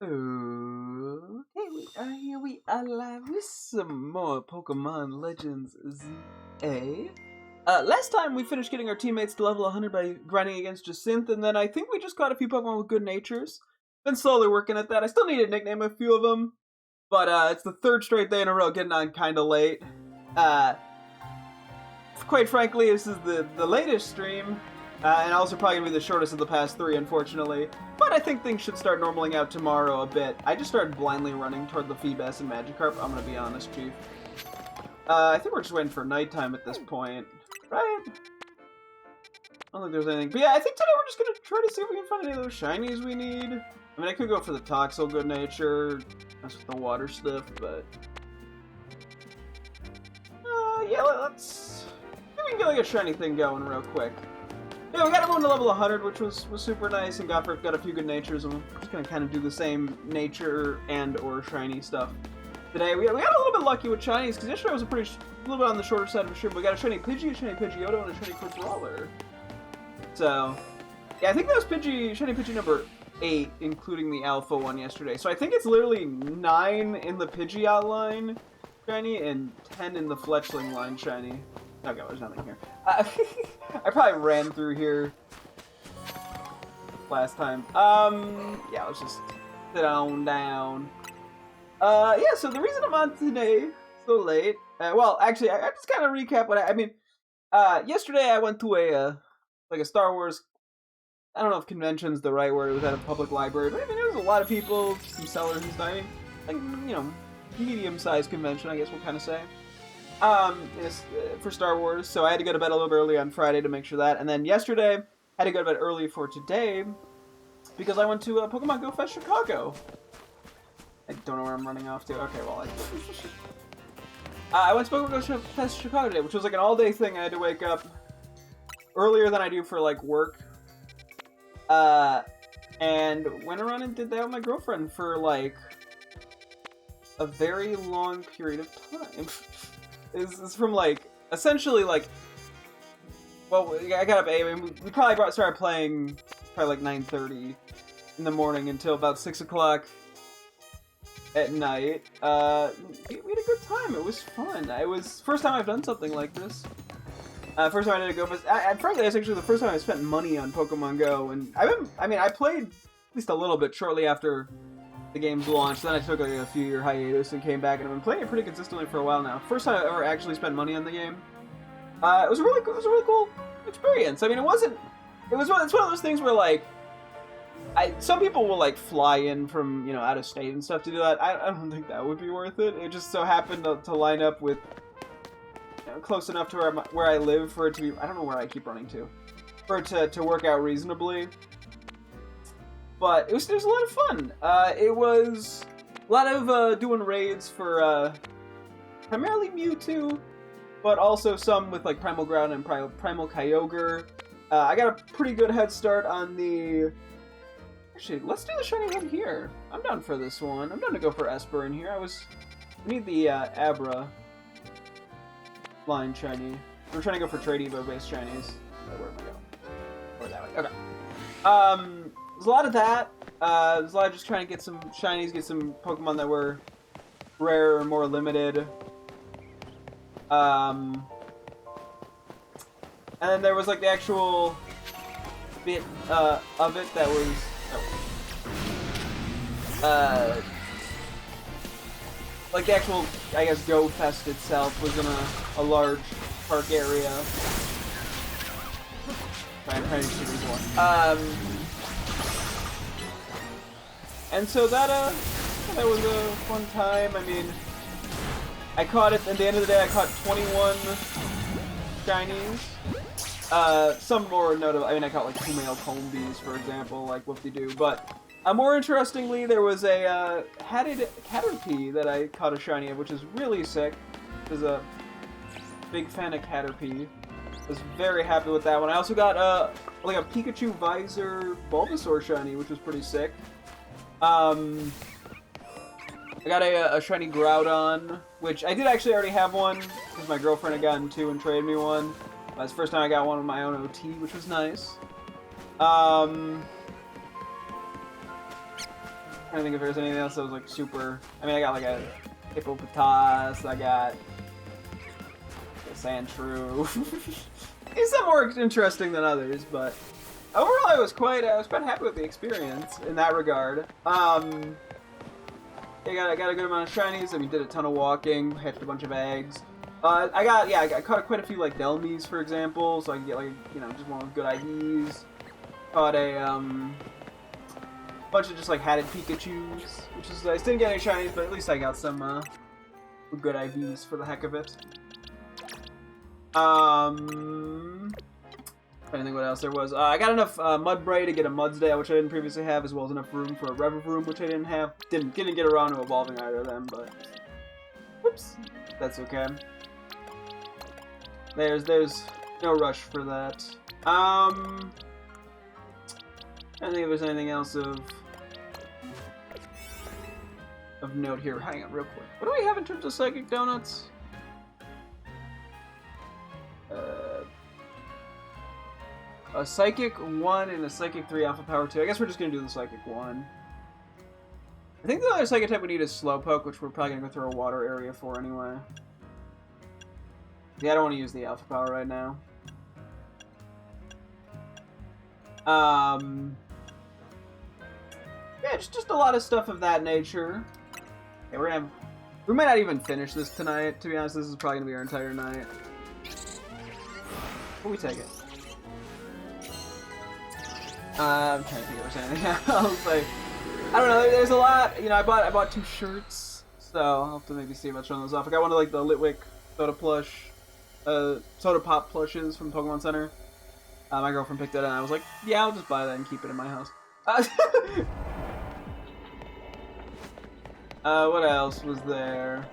Okay, here we are live with some more Pokemon Legends ZA. Last time we finished getting our teammates to level 100 by grinding against Jacinthe, and then I think we just caught a few Pokemon with good natures. Been slowly working at that. I still need to nickname a few of them, but it's the third straight day in a row, getting on kind of late. Quite frankly, this is the latest stream, and also probably going to be the shortest of the past three, unfortunately. But I think things should start normaling out tomorrow a bit. I just started blindly running toward the Feebas and Magikarp, I'm going to be honest, Chief. I think we're just waiting for nighttime at this point, right? I don't think there's anything. But yeah, I think today we're just going to try to see if we can find any of those shinies we need. I mean, I could go for the Toxel Good Nature, that's with the water stuff, but... yeah, let's... we can get like a shiny thing going real quick. Yeah, we got everyone to level 100, which was super nice, and got a few good natures, and we're just gonna kind of do the same nature and or shiny stuff today. We got a little bit lucky with shinies, because yesterday was a little bit on the shorter side of the stream, but we got a shiny Pidgey, a shiny Pidgeotto, and a shiny Crabrawler. So, yeah, I think that was shiny Pidgey number 8, including the alpha one yesterday. So I think it's literally 9 in the Pidgeot line shiny, and 10 in the Fletchling line shiny. Okay, there's nothing here. I probably ran through here last time. Yeah, let's just sit on down. Yeah, so the reason I'm on today so late, well, actually, I just kind of recap what I mean, yesterday I went to a Star Wars, I don't know if convention's the right word, it was at a public library, but I mean, there was a lot of people, some sellers and stuff, I mean, like, you know, medium-sized convention, I guess we'll kind of say. For Star Wars, so I had to go to bed a little bit early on Friday to make sure that, and then yesterday, I had to go to bed early for today, because I went to Pokemon Go Fest Chicago. I don't know where I'm running off to. Okay, well, I went to Pokemon Go Fest Chicago today, which was like an all-day thing. I had to wake up earlier than I do for, like, work, and went around and did that with my girlfriend for, like, a very long period of time. Is from, like, essentially, like, well, I got up at 8, I mean, we probably started playing like 9:30 in the morning until about 6 o'clock at night. We had a good time, it was fun. It was first time I've done something like this. First time I did a Go Fest. Frankly, it's actually the first time I spent money on Pokemon Go, and I played at least a little bit shortly after the game's launched. Then I took like a few year hiatus and came back, and I've been playing it pretty consistently for a while now. First time I ever actually spent money on the game. It was a really cool experience. I mean, it's one of those things where, like, some people will, like, fly in from, you know, out of state and stuff to do that. I don't think that would be worth it. It just so happened to line up with, you know, close enough to where I live for it to be, I don't know where I keep running to, for it to work out reasonably. But it was a lot of fun. It was a lot of doing raids for primarily Mewtwo, but also some with like Primal Ground and Primal Kyogre. I got a pretty good head start on the... Actually, let's do the shiny one here. I'm down for this one. I'm down to go for Esper in here. I need the Abra line shiny. We're trying to go for Trade Evo based shinies. Where am I going? Or that way. Okay. There's a lot of that. There's a lot of just trying to get some shinies, get some Pokemon that were rare or more limited. And then there was like the actual bit of it that was like the actual, I guess, Go Fest itself was in a large park area. I'm trying to see these one. And so that was a fun time. I mean, I caught it at the end of the day. I caught 21 shinies. Some more notable. I mean, I caught like 2 male Combees, for example, like whoop-de-doo. But more interestingly, there was a hatted Caterpie that I caught a shiny of, which is really sick. I was a big fan of Caterpie. Was very happy with that one. I also got like a Pikachu Visor Bulbasaur shiny, which was pretty sick. I got a shiny Groudon, which I did actually already have one, because my girlfriend had gotten 2 and traded me one. That's the first time I got one of my own OT, which was nice. I think if there's anything else that was like super. I mean, I got like a hippopotas. I got a sandshrew. These are more interesting than others, but overall, I was quite happy with the experience in that regard. I got a good amount of shinies. I mean, did a ton of walking, hatched a bunch of eggs. I caught quite a few like Delmies, for example, so I can get like just one with good IVs. Caught a bunch of just like hatted Pikachus, which is nice. Didn't get any shinies, but at least I got some good IVs for the heck of it. I don't think what else there was. I got enough Mudbray to get a Mudsdale, which I didn't previously have, as well as enough room for a Revavroom, which I didn't have. Didn't get around to evolving either of them, but whoops, that's okay. There's no rush for that. I don't think there's anything else of note here. Hang on real quick. What do we have in terms of Psychic Donuts? A Psychic 1 and a Psychic 3 Alpha Power 2. I guess we're just going to do the Psychic 1. I think the other Psychic type we need is Slowpoke, which we're probably going to go through a water area for anyway. Yeah, I don't want to use the Alpha Power right now. Yeah, just a lot of stuff of that nature. Okay, we might not even finish this tonight, to be honest. This is probably going to be our entire night. But we take it. I'm trying to think if there's anything else. Like, I don't know. There's a lot. I bought 2 shirts, so I'll have to maybe see about showing those off. I got one of like the Litwick Soda plush, Soda Pop plushes from Pokemon Center. My girlfriend picked it up, and I was like, yeah, I'll just buy that and keep it in my house. What else was there?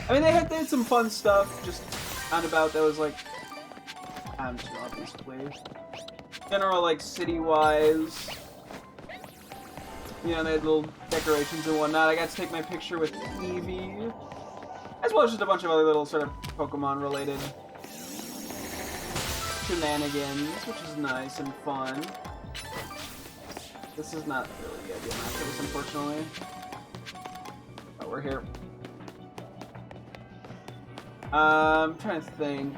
I mean, they had some fun stuff just on about that was like. I'm just obviously general like city-wise. They had little decorations and whatnot. I got to take my picture with Eevee, as well as just a bunch of other little sort of Pokemon-related shenanigans, which is nice and fun. This is not really the idea match for this, unfortunately. But we're here. I'm trying to think.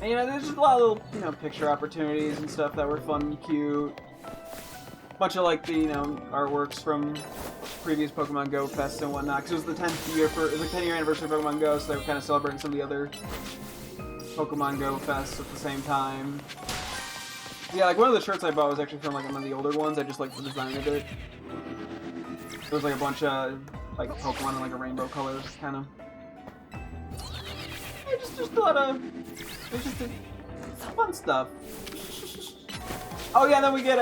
And, there's just a lot of little, picture opportunities and stuff that were fun and cute. Bunch of like the, artworks from previous Pokemon Go Fest and whatnot. Because it was the 10th year anniversary of Pokemon Go, so they were kind of celebrating some of the other Pokemon Go Fests at the same time. Yeah, like one of the shirts I bought was actually from like one of the older ones. I just like the design of it. There was like a bunch of like Pokemon in like a rainbow colors, kind of. Yeah, just a lot of. It's just fun stuff. Oh yeah, then we get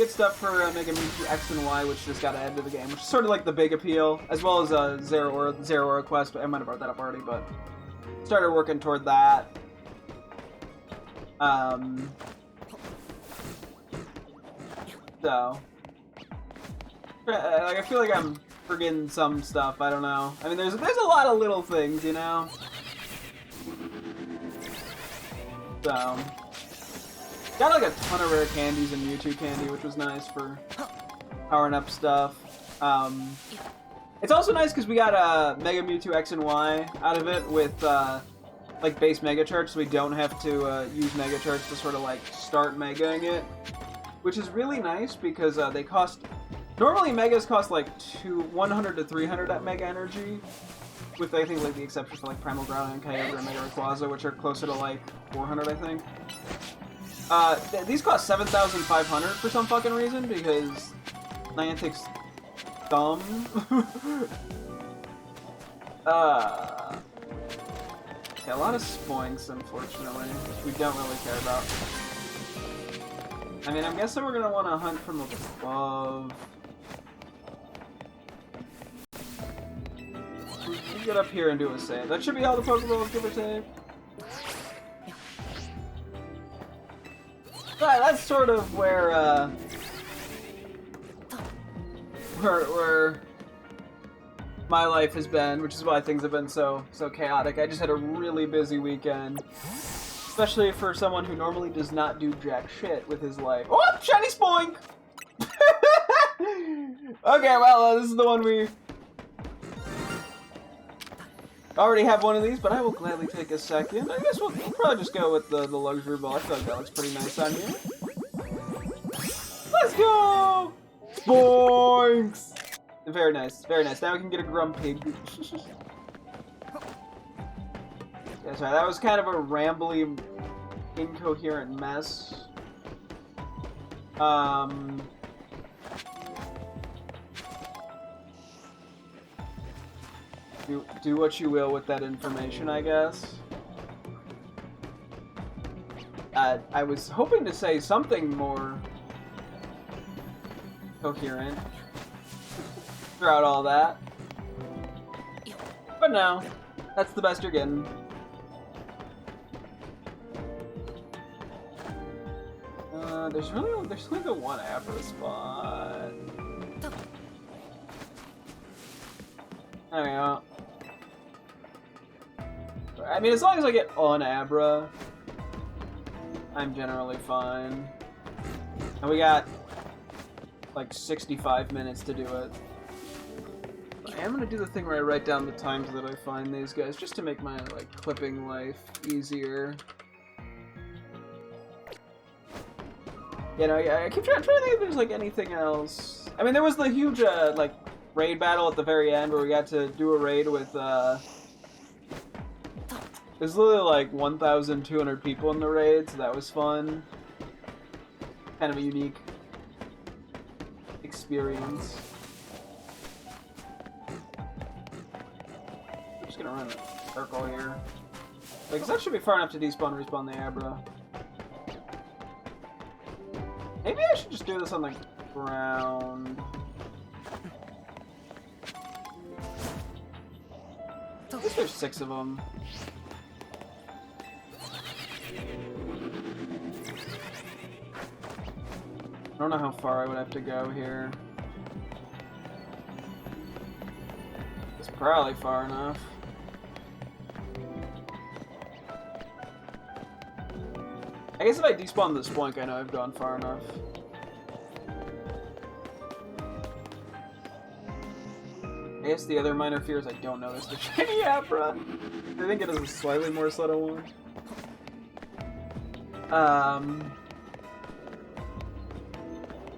stuff for Mega Mewtwo X and Y, which just got added to the game, which is sort of like the big appeal, as well as Zero Aura Quest. I might have brought that up already, but started working toward that. So, I feel like I'm forgetting some stuff. I don't know. I mean, there's a lot of little things, So, got like a ton of rare candies and Mewtwo candy, which was nice for powering up stuff. It's also nice because we got Mega Mewtwo X and Y out of it with like base Mega Charge, so we don't have to use Mega Charge to sort of like start Megaing it, which is really nice because they cost. Normally Megas cost like 100 to 300 at Mega Energy. With, I think, like, the exception for, like, Primal Growl and Kyogre and Mega Rayquaza, which are closer to, like, 400, I think. These cost 7,500 for some fucking reason, because Niantic's dumb. Yeah, a lot of Spoinks, unfortunately, which we don't really care about. I mean, I'm guessing we're gonna want to hunt from above. Get up here and do a save. That should be all the Pokeballs, give or take. Right, that's sort of where my life has been, which is why things have been so chaotic. I just had a really busy weekend. Especially for someone who normally does not do jack shit with his life. Oh, shiny spoink! Okay, well, this is the one we already have one of these, but I will gladly take a second. I guess we'll probably just go with the luxury ball. I feel like that looks pretty nice on you. Let's go! Boinks! Very nice, very nice. Now we can get a Grumpig. Yeah, sorry, that was kind of a rambly, incoherent mess. Do what you will with that information, I guess. I was hoping to say something more coherent throughout all that, but no, that's the best you're getting. There's only the one Abra spot. There we go. I mean, as long as I get on Abra, I'm generally fine. And we got like 65 minutes to do it. I am gonna do the thing where I write down the times that I find these guys, just to make my like clipping life easier. You know, I keep trying to think if there's like anything else. I mean, there was the huge like raid battle at the very end where we got to do a raid with there's literally like 1,200 people in the raid, so that was fun. Kind of a unique experience. I'm just gonna run a circle here. Like, 'cause that should be far enough to despawn and respawn the Abra. Maybe I should just do this on the ground. I guess there's 6 of them. I don't know how far I would have to go here. It's probably far enough. I guess if I despawn the Spoink, I know I've gone far enough. I guess the other minor fear is I don't notice the shiny Abra. I think it is a slightly more subtle one.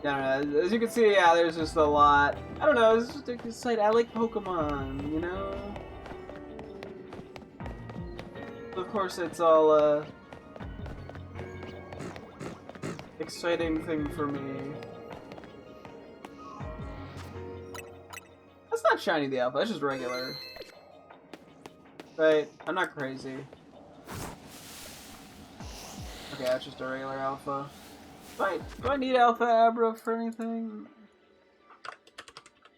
I don't know, as you can see, yeah, there's just a lot. I don't know, it's just exciting. I like Pokemon, you know? Of course, it's all, exciting thing for me. That's not shiny the alpha, that's just regular. Right, I'm not crazy. Okay, that's just a regular alpha. Do I need Alpha Abra for anything?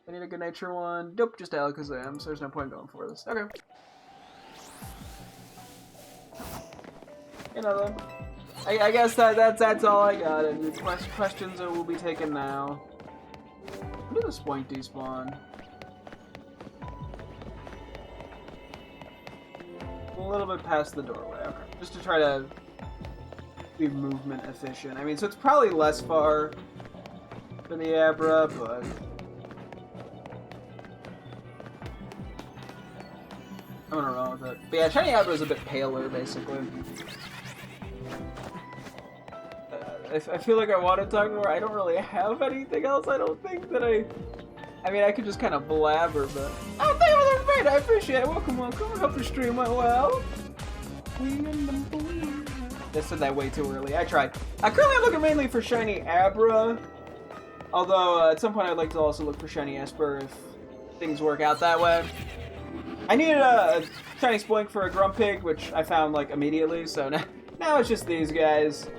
I need a good nature one. Nope, just Alakazam, so there's no point going for this. Okay. You know then. I guess that's all I got. And questions will be taken now. When did this point despawn? A little bit past the doorway. Okay. Just to try to be movement efficient. I mean, so it's probably less far than the Abra, but I'm gonna run with it. But yeah, shiny Abra is a bit paler, basically. I feel like I want to talk more. I don't really have anything else. I don't think that I mean, I could just kind of blabber, but oh, thank you for the invite. I appreciate it. Welcome. I hope your stream went well. I said that way too early. I tried. I currently am looking mainly for shiny Abra, although at some point I'd like to also look for shiny Esper if things work out that way. I needed a shiny Spoink for a Grumpig, which I found like immediately, so now it's just these guys.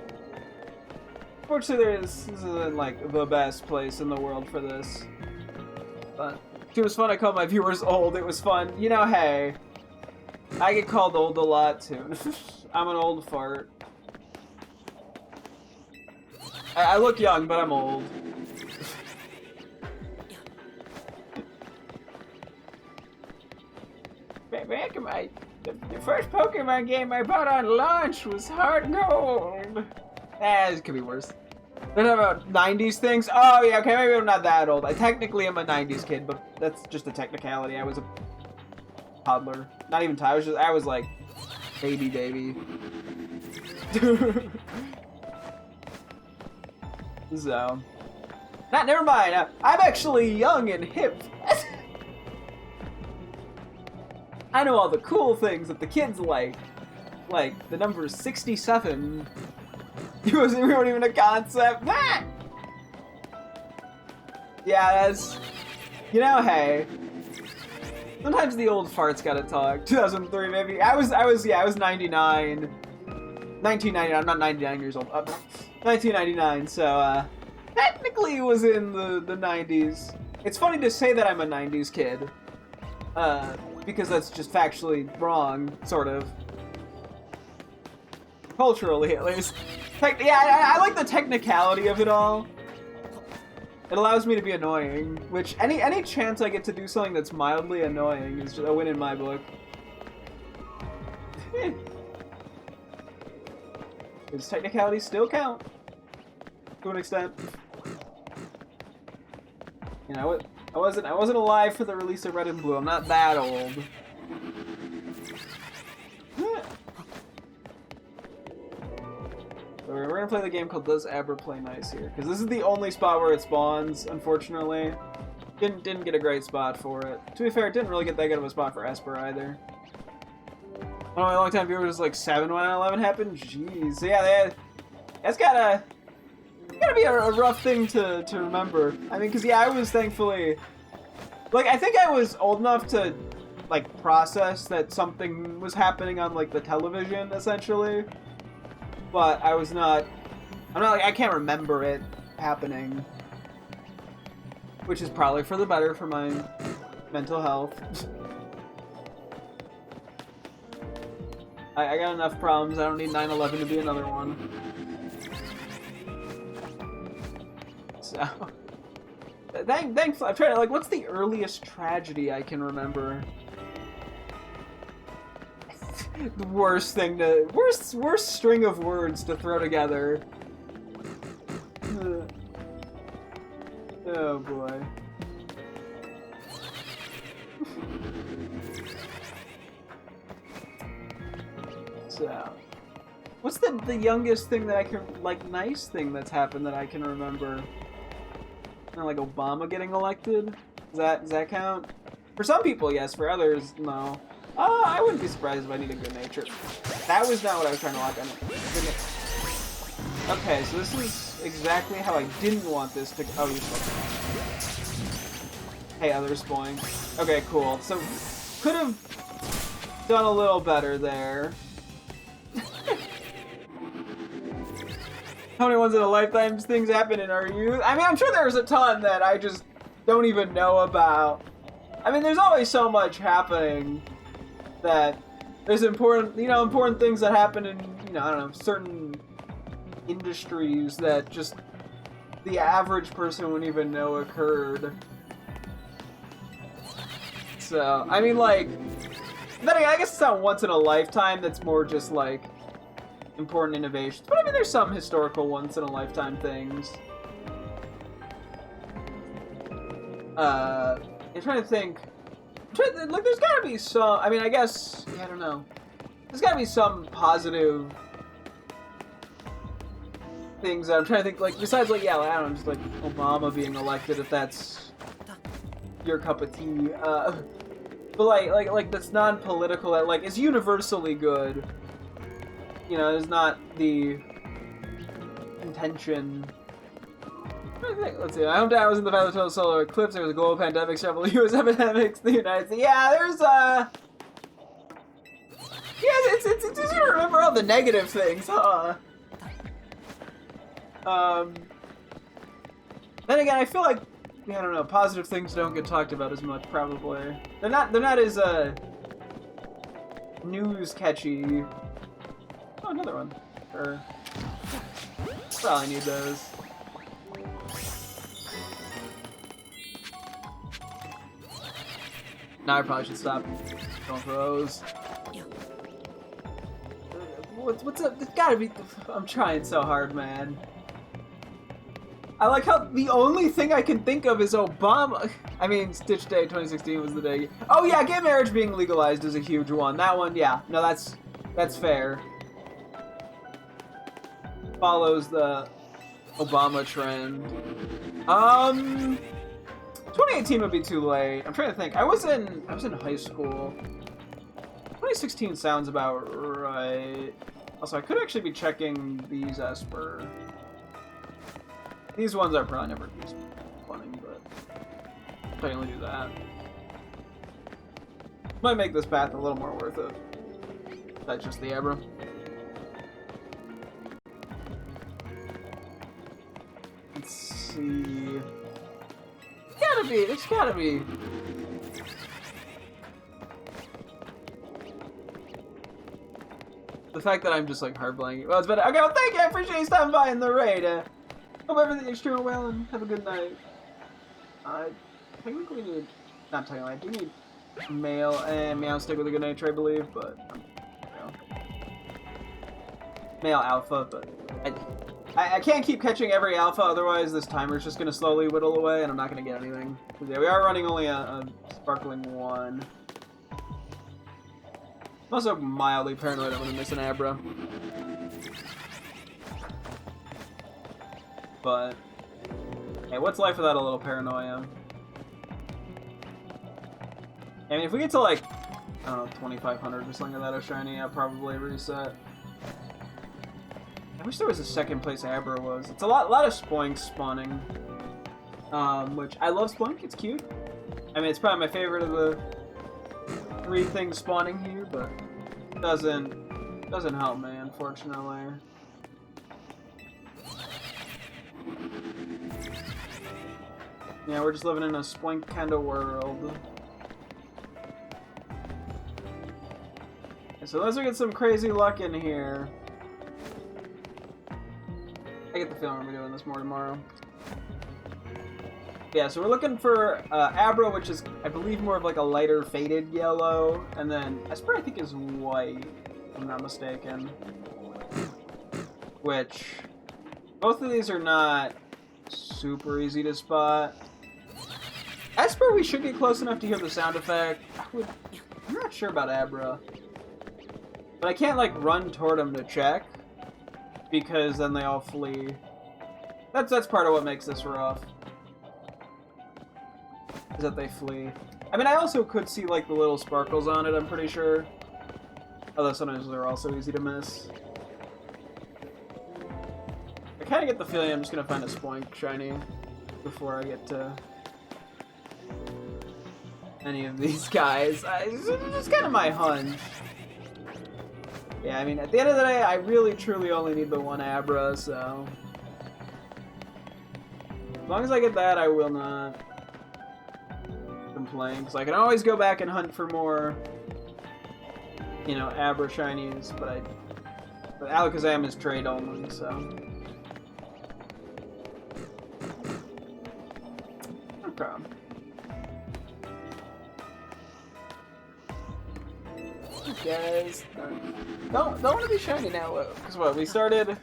Fortunately, this isn't like the best place in the world for this, but it was fun. I called my viewers old. It was fun. You know, hey, I get called old a lot too. I'm an old fart. I look young, but I'm old. Back in my The first Pokemon game I bought on launch was Heart Gold. It could be worse. Then about 90s things. Oh yeah, okay, maybe I'm not that old. I technically am a 90s kid, but that's just a technicality. I was a toddler. Not even toddler. I was like baby. So, never mind. I'm actually young and hip. I know all the cool things that the kids like the number 67. We weren't even a concept. Ah! Yeah, that's, you know, hey. Sometimes the old farts gotta talk. 2003, maybe. I was 99. 1999, I'm not 99 years old. 1999, so, technically it was in the 90s. It's funny to say that I'm a 90s kid. Because that's just factually wrong, sort of. Culturally, at least. Yeah, I like the technicality of it all. It allows me to be annoying, which any chance I get to do something that's mildly annoying is just a win in my book. Does technicality still count? To an extent. You know, I wasn't alive for the release of Red and Blue. I'm not that old. So we're gonna play the game called Does Aber Play Nice here, because this is the only spot where it spawns. Unfortunately, didn't get a great spot for it. To be fair, it didn't really get that good of a spot for Esper either. One of my longtime viewers was like 7 when 11 happened. Jeez, so yeah, that's gotta be a rough thing to remember. I mean, because yeah, I was thankfully, like, I think I was old enough to like process that something was happening on like the television essentially, but I'm not like, I can't remember it happening, which is probably for the better for my mental health. I got enough problems. I don't need 9/11 to be another one. So, thankfully, I'm trying to, like, what's the earliest tragedy I can remember? The worst thing to, worst string of words to throw together. Oh boy. So, what's the youngest thing that I can, like, nice thing that's happened that I can remember? Kind of like Obama getting elected? Does that count? For some people, yes. For others, no. I wouldn't be surprised if I needed good nature. That was not what I was trying to lock on. Okay, so this is exactly how I didn't want this to. Oh, you're supposed to. Hey, other spawning. Okay, cool. So, could have done a little better there. How many once in a lifetime things happen in our youth? I mean, I'm sure there's a ton that I just don't even know about. I mean, there's always so much happening that there's important things that happen in, I don't know, certain industries that just the average person wouldn't even know occurred. So, I mean, like, then again, I guess it's not once in a lifetime, that's more just like important innovations. But I mean, there's some historical once in a lifetime things. I'm trying to think. Like, there's gotta be some, I mean, I guess, I don't know. There's gotta be some positive things that I'm trying to think, like, besides, like, yeah, I don't know, just like Obama being elected, if that's your cup of tea. But like that's non-political, that like is universally good. Is not the intention. Let's see. My hometown was in the path of total solar eclipse. There was a global pandemic, several U.S. epidemics. The United States. Yeah, there's yeah, it's easy to remember all the negative things, huh? Then again, I feel like, I don't know, positive things don't get talked about as much, probably. They're not as news catchy. Oh, another one. Probably need those. Now I probably should stop going for those. What's up? It's gotta be. I'm trying so hard, man. I like how the only thing I can think of is Obama. I mean, Stitch Day 2016 was the day. Oh yeah, gay marriage being legalized is a huge one. That one, yeah. No, that's fair. Follows the Obama trend. 2018 would be too late. I'm trying to think. I was in high school. 2016 sounds about right. Also, I could actually be checking these Esper. These ones are probably never funny, but I'll definitely do that. Might make this path a little more worth it. That's just the Abra. Let's see. It's gotta be. The fact that I'm just like hard playing. Well, it's better. Okay, well, thank you. I appreciate you stopping by in the raid. Hope everything is doing well and have a good night. I technically need, not technically, I do need mail and Meow stick with a good night trade, I believe, but male alpha, but I can't keep catching every alpha, otherwise this timer's just gonna slowly whittle away and I'm not gonna get anything. Yeah, we are running only a sparkling one. I'm also mildly paranoid I'm gonna miss an Abra. But, hey, what's life without a little paranoia? I mean, if we get to like, I don't know, 2,500 or something like that, a shiny, I'll probably reset. I wish there was a second place Abra was. It's a lot of Spoink spawning. Which, I love Spoink, it's cute. I mean, it's probably my favorite of the 3 things spawning here, but it doesn't help me, unfortunately. Yeah, we're just living in a Spoink kind of world. Okay, so unless we get some crazy luck in here, I get the feeling we'll be doing this more tomorrow. Yeah, so we're looking for Abra, which is, I believe, more of like a lighter faded yellow, and then Esper, I think, is white, if I'm not mistaken. Which, both of these are not super easy to spot. Esper, we should get close enough to hear the sound effect. I'm not sure about Abra. But I can't, like, run toward them to check, because then they all flee. That's part of what makes this rough. Is that they flee. I mean, I also could see, like, the little sparkles on it, I'm pretty sure. Although sometimes they're also easy to miss. I kind of get the feeling I'm just going to find a Spoink shiny before I get to any of these guys. It's just kind of my hunch. Yeah, I mean, at the end of the day, I really, truly only need the one Abra, so... As long as I get that, I will not complain, because I can always go back and hunt for more, you know, Abra shinies, but Alakazam is trade only, so... No problem. Guys, don't want to be shiny now, because what, we started,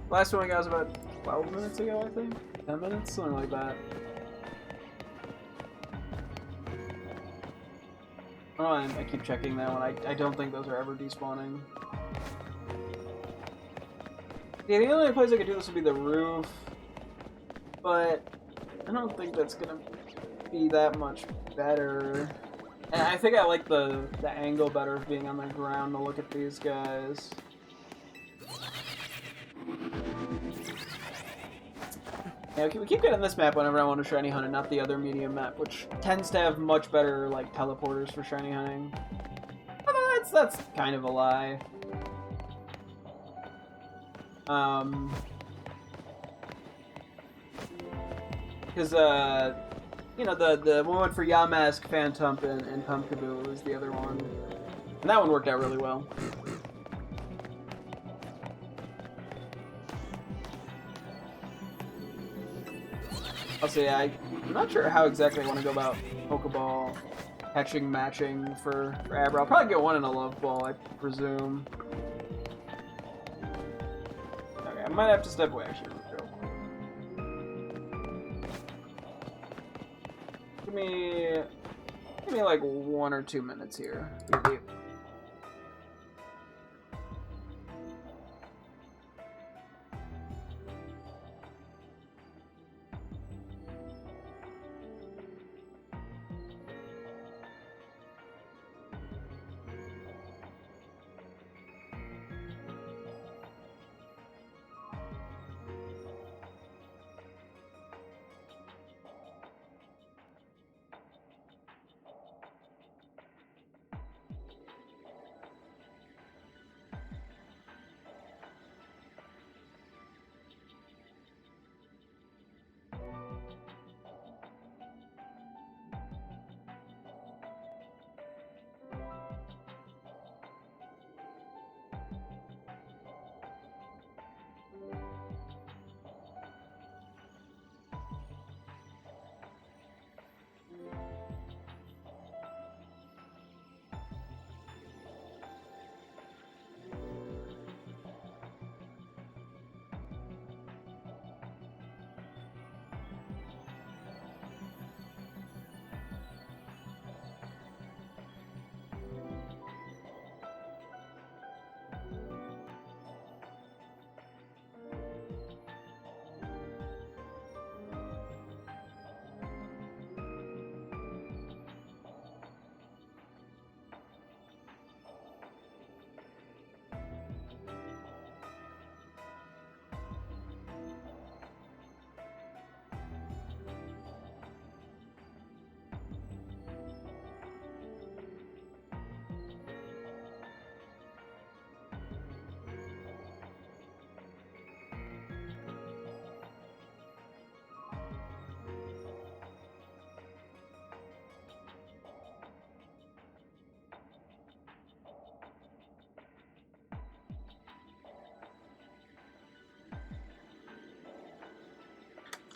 last one we got was about 12 minutes ago, I think? 10 minutes? Something like that. Oh, I keep checking that one. I don't think those are ever despawning. Yeah, the only place I could do this would be the roof, but I don't think that's gonna be that much better. And I think I like the angle better of being on the ground to look at these guys. Yeah, we keep getting this map whenever I want to shiny hunt, and not the other medium map, which tends to have much better like teleporters for shiny hunting. Although that's kind of a lie. Because you know, the one for Yamask, Phantump, and Pumpkaboo was the other one. And that one worked out really well. Also, yeah, I'm not sure how exactly I want to go about Pokeball matching for Abra. I'll probably get one in a Love Ball, I presume. I might have to step away actually. Give me like 1 or 2 minutes here. Maybe.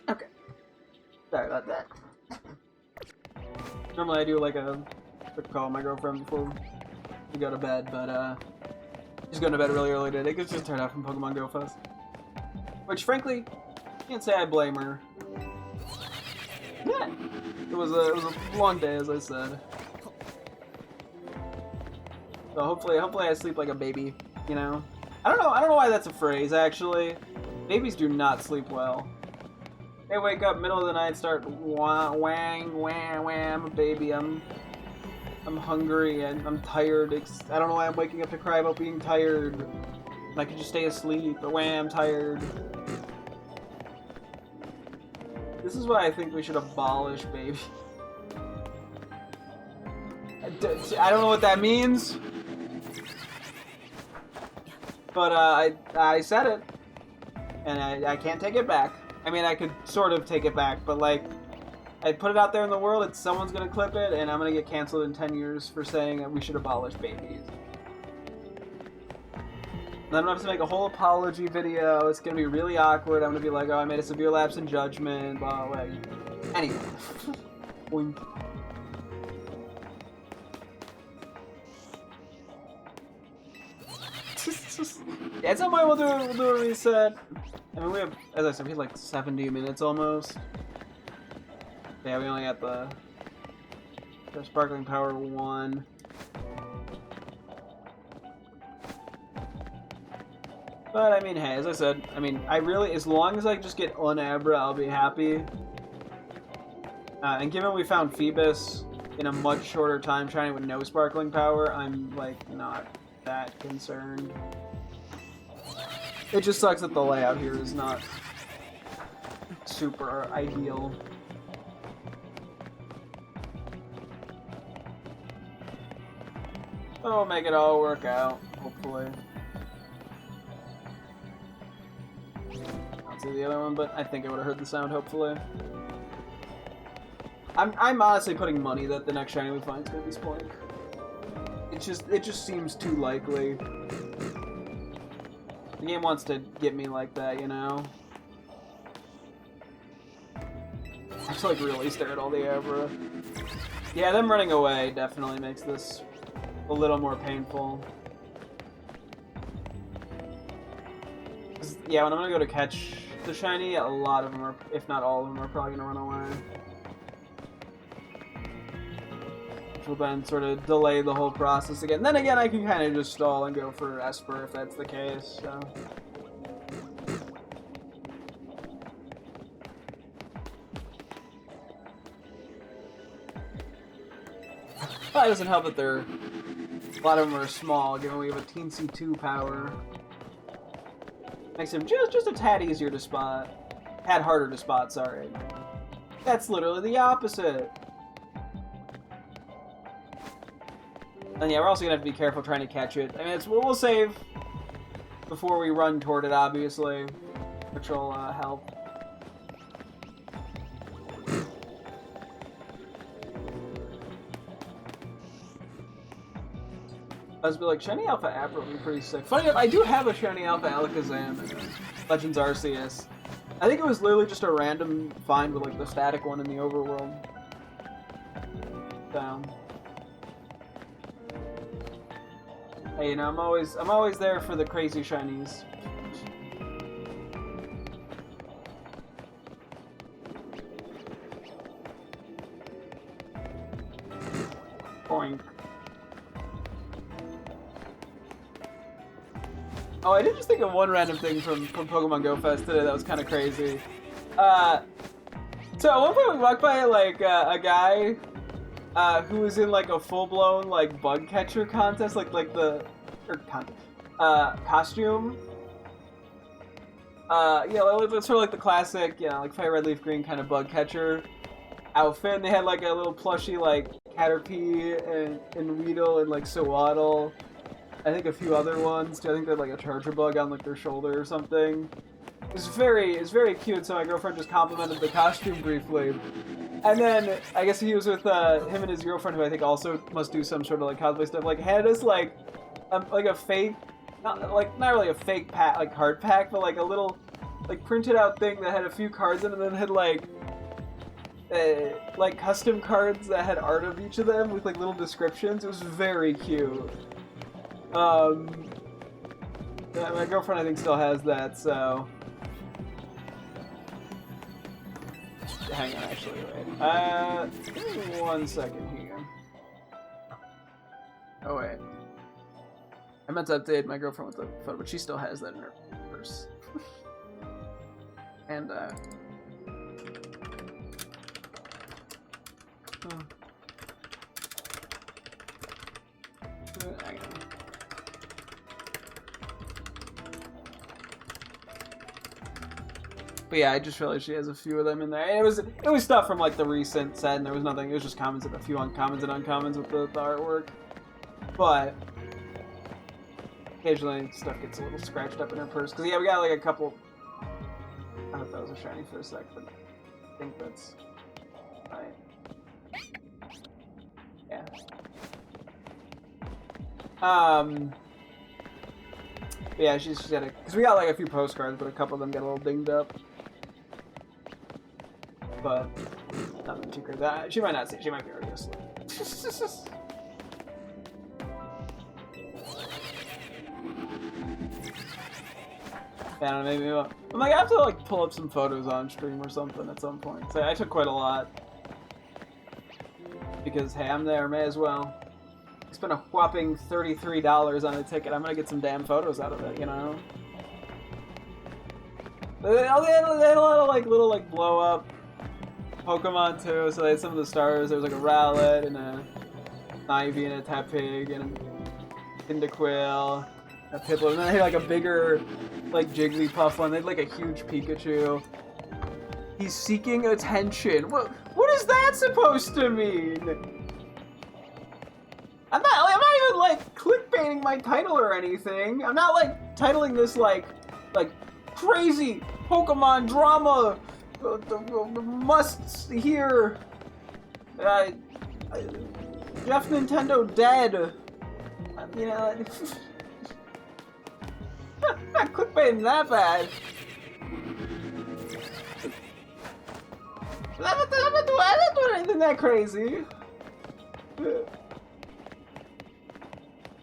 Okay. Sorry about that. Normally I do like a quick call with my girlfriend before we go to bed, but she's going to bed really early today because she's tired out from Pokemon Go Fest. Which, frankly, can't say I blame her. Yeah, it was a long day, as I said. So hopefully I sleep like a baby. You know, I don't know why that's a phrase. Actually, babies do not sleep well. They wake up middle of the night, start wang, wang, wham, I'm a baby, I'm hungry, and I'm tired. I don't know why I'm waking up to cry about being tired. I could just stay asleep, but wham, I'm tired. This is why I think we should abolish baby. I don't know what that means, but I said it, and I can't take it back. I mean, I could sort of take it back, but like, I put it out there in the world, someone's gonna clip it, and I'm gonna get canceled in 10 years for saying that we should abolish babies. And I'm gonna have to make a whole apology video. It's gonna be really awkward. I'm gonna be like, oh, I made a severe lapse in judgment, blah, blah, blah. Anyway. Boink. Yeah, at some point we'll do a reset. I mean, we have, as I said, we have like 70 minutes almost. Yeah, we only got the Sparkling Power 1. But, I mean, hey, as I said, I mean, I really, as long as I just get Unabra, I'll be happy. And given we found Phoebus in a much shorter time trying it with no Sparkling Power, I'm, like, not that concerned. It just sucks that the layout here is not super ideal. But we'll make it all work out, hopefully. I'll see the other one, but I think I would have heard the sound, hopefully. I'm honestly putting money that the next shiny we find is going to be Spoink. It just seems too likely. The game wants to get me like that, you know? I just like really stare at all the Abra. Yeah, them running away definitely makes this a little more painful. Yeah, when I'm gonna go to catch the shiny, a lot of them are, if not all of them, are probably gonna run away. Which will then sort of delay the whole process again. Then again, I can kind of just stall and go for Esper if that's the case, so. Probably doesn't help that they're, a lot of them are small, given we have a teensy 2 power. Makes him just a tad easier to spot. Tad harder to spot, sorry. That's literally the opposite. And yeah, we're also gonna have to be careful trying to catch it. I mean, we'll save before we run toward it, obviously, which will help. I was like, Shiny Alpha Abra would be pretty sick. Funny enough, I do have a Shiny Alpha Alakazam in Legends Arceus. I think it was literally just a random find with like the static one in the overworld. So, hey, you know, I'm always there for the crazy shinies. Boink. Oh, I did just think of one random thing from Pokemon Go Fest today that was kind of crazy. So at one point we walked by like a guy who was in like a full-blown like bug catcher contest, costume. Yeah, it's sort of like the classic, you know, like fire red leaf green kind of bug catcher outfit. And they had like a little plushie like Caterpie and Weedle and like Sewaddle. I think a few other ones too. I think they had like a Charger Bug on like their shoulder or something. It's very cute. So my girlfriend just complimented the costume briefly, and then I guess he was with him and his girlfriend, who I think also must do some sort of like cosplay stuff. Like had us like a fake, not really a fake pack, like card pack, but like a little like printed out thing that had a few cards in it, and then had like custom cards that had art of each of them with like little descriptions. It was very cute. Yeah, my girlfriend I think still has that, so. Hang on, actually, wait. Give me 1 second here. Oh wait. I meant to update my girlfriend with the photo, but she still has that in her purse. And oh. Hang on. But yeah, I just realized she has a few of them in there. It was stuff from like the recent set, and there was nothing. It was just comments and a few uncommons and uncommons with the artwork. But occasionally stuff gets a little scratched up in her purse. Cause yeah, we got like a couple. I hope that was a shiny for a sec, but I think that's right. Yeah. Yeah, she's got a. Cause we got like a few postcards, but a couple of them got a little dinged up. But nothing too crazy. She might not see. She might be already asleep. Yeah, I don't know, maybe I'm like, I have to like pull up some photos on stream or something at some point. So I took quite a lot because hey, I'm there. May as well. I spent a whopping $33 on a ticket. I'm gonna get some damn photos out of it, you know. They had a lot of like little like blow up Pokemon too, so they had some of the stars. There was like a Rowlet and a Ivy and a Tepig and a Cyndaquil, a Piplup, and then they had like a bigger like Jigglypuff one. They had like a huge Pikachu. He's seeking attention. What is that supposed to mean? I'm not even like clickbaiting my title or anything. I'm not like titling this like crazy Pokemon drama. Must hear. Jeff Nintendo dead. You know, not clickbaiting that bad. I'm not doing anything that crazy.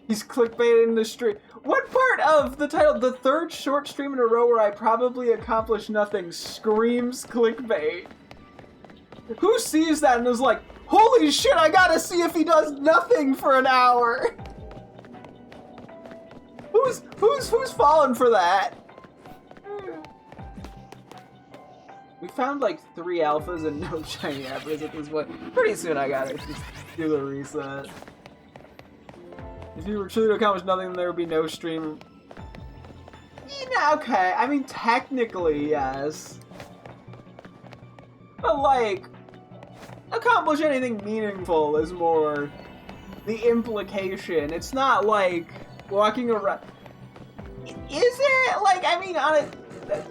He's clickbaiting the stream. What part of the title, the third short stream in a row where I probably accomplished nothing, screams clickbait? Who sees that and is like, holy shit, I gotta see if he does nothing for an hour? Who's falling for that? We found like 3 alphas and no shiny apples at this point. Pretty soon I gotta just do the reset. If you were truly to accomplish nothing, then there would be no stream. Yeah, okay, I mean, technically, yes. But, like, accomplish anything meaningful is more the implication. It's not like walking around. Is it? Like, I mean, on it,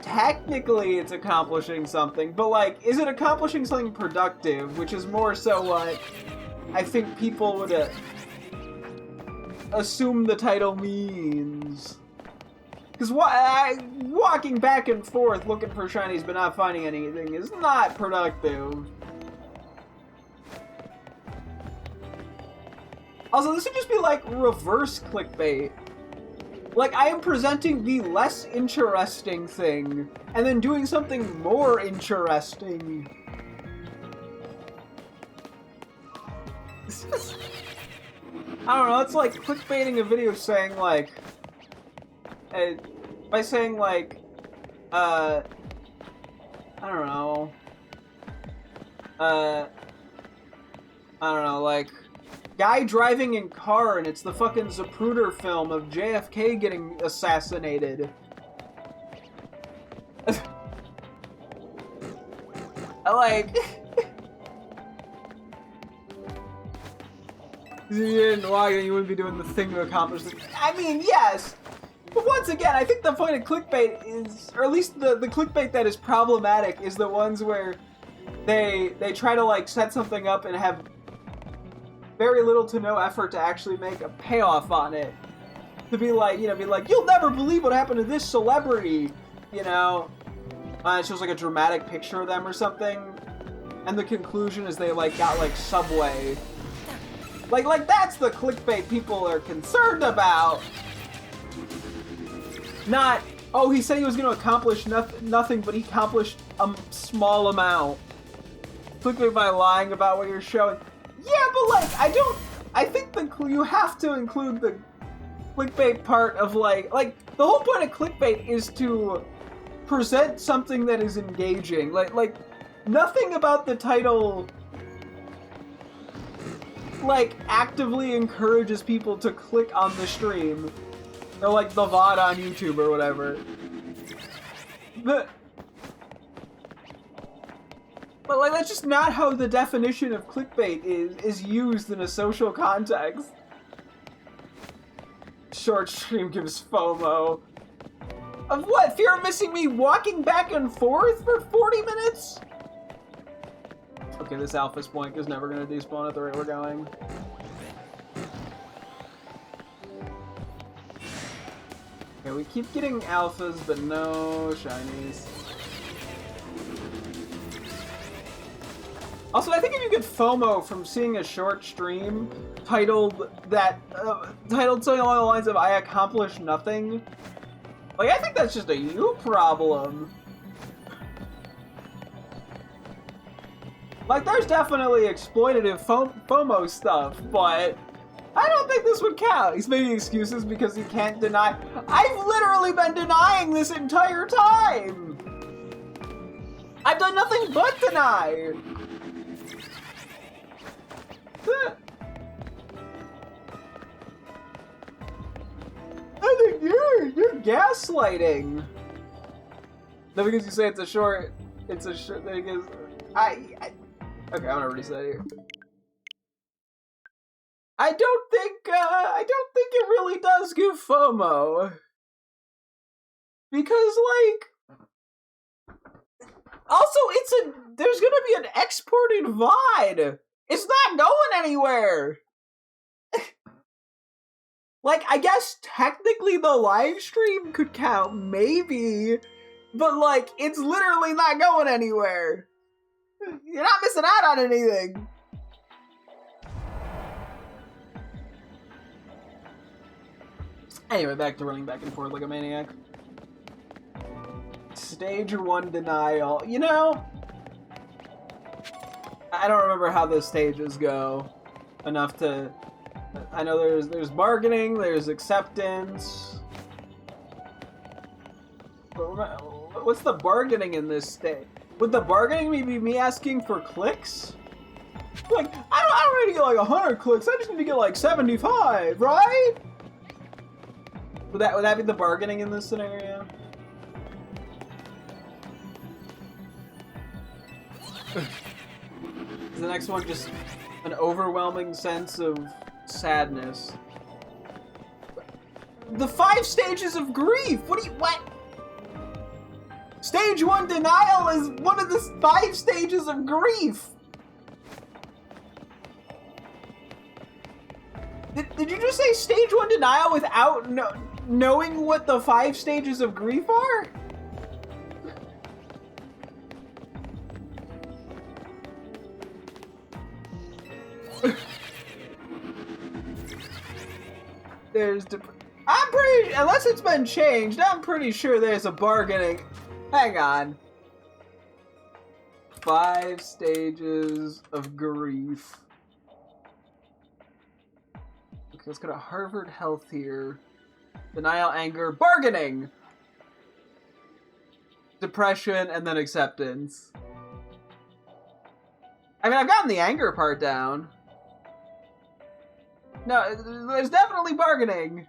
technically it's accomplishing something, but, like, is it accomplishing something productive? Which is more so what I think people would assume the title means. Because walking back and forth looking for shinies but not finding anything is not productive. Also, this would just be like reverse clickbait. Like, I am presenting the less interesting thing and then doing something more interesting. I don't know, it's like clickbaiting a video saying like, by saying like, I don't know, like, guy driving in car and it's the fucking Zapruder film of JFK getting assassinated. I like... If you didn't log in, you wouldn't be doing the thing to accomplish it. I mean, yes! But once again, I think the point of clickbait is, or at least the clickbait that is problematic is the ones where they try to, like, set something up and have very little to no effort to actually make a payoff on it. To be like, you know, you'll never believe what happened to this celebrity, you know? It shows, like, a dramatic picture of them or something. And the conclusion is they, like, got, like, Subway. Like, that's the clickbait people are concerned about. Not, oh, he said he was going to accomplish nothing, but he accomplished a small amount. Clickbait by lying about what you're showing. Yeah, but, like, I think you have to include the clickbait part of, like, the whole point of clickbait is to present something that is engaging. Like, nothing about the title... like, actively encourages people to click on the stream. Or, like, the VOD on YouTube or whatever. But, like, that's just not how the definition of clickbait is used in a social context. Short stream gives FOMO. Of what? Fear of missing me walking back and forth for 40 minutes? Okay, this alpha spoink is never gonna despawn at the rate we're going. Okay, we keep getting alphas, but no shinies. Also, I think if you get FOMO from seeing a short stream titled something along the lines of "I accomplished nothing," like, I think that's just a you problem. Like, there's definitely exploitative FOMO stuff, but I don't think this would count. He's making excuses because he can't deny. I've literally been denying this entire time! I've done nothing but deny! I think you're gaslighting. No, because you say it's a short thing is... Okay, I'm gonna reset here. I don't think it really does give FOMO. Because, like... Also, there's gonna be an exported VOD! It's not going anywhere! Like, I guess technically the live stream could count, maybe, but, like, it's literally not going anywhere. You're not missing out on anything. Anyway, back to running back and forth like a maniac. Stage 1 denial. You know, I don't remember how the stages go enough to... I know there's bargaining, there's acceptance. But what's the bargaining in this stage? Would the bargaining be me asking for clicks? Like, I don't need to get like 100 clicks, I just need to get like 75, right? Would that be the bargaining in this scenario? Is the next one just an overwhelming sense of sadness? The 5 stages of grief! What? Stage 1 denial is one of the 5 stages of grief! Did you just say stage 1 denial without knowing what the 5 stages of grief are? I'm pretty, unless it's been changed, I'm pretty sure there's a bargaining. Hang on. 5 stages of grief. Okay, let's go to Harvard Health here. Denial, anger, bargaining! Depression, and then acceptance. I mean, I've gotten the anger part down. No, there's definitely bargaining.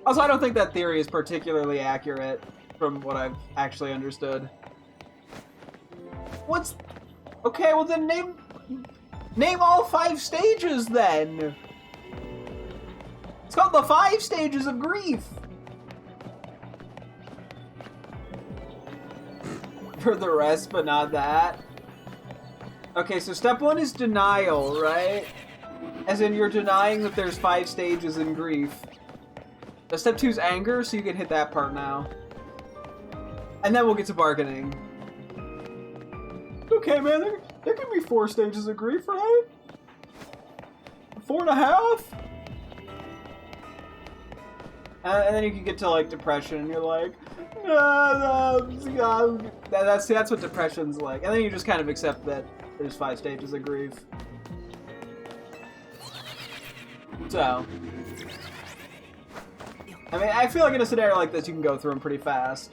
Also, I don't think that theory is particularly accurate from what I've actually understood. Okay, well then name all 5 stages then. It's called the 5 stages of grief. For the rest, but not that. Okay, so step 1 is denial, right? As in, you're denying that there's 5 stages in grief. Step 2 is anger, so you can hit that part now. And then we'll get to bargaining. Okay, man, there can be 4 stages of grief, right? 4.5? And then you can get to, like, depression, and you're like, that's what depression's like. And then you just kind of accept that there's 5 stages of grief. So, I mean, I feel like in a scenario like this, you can go through them pretty fast.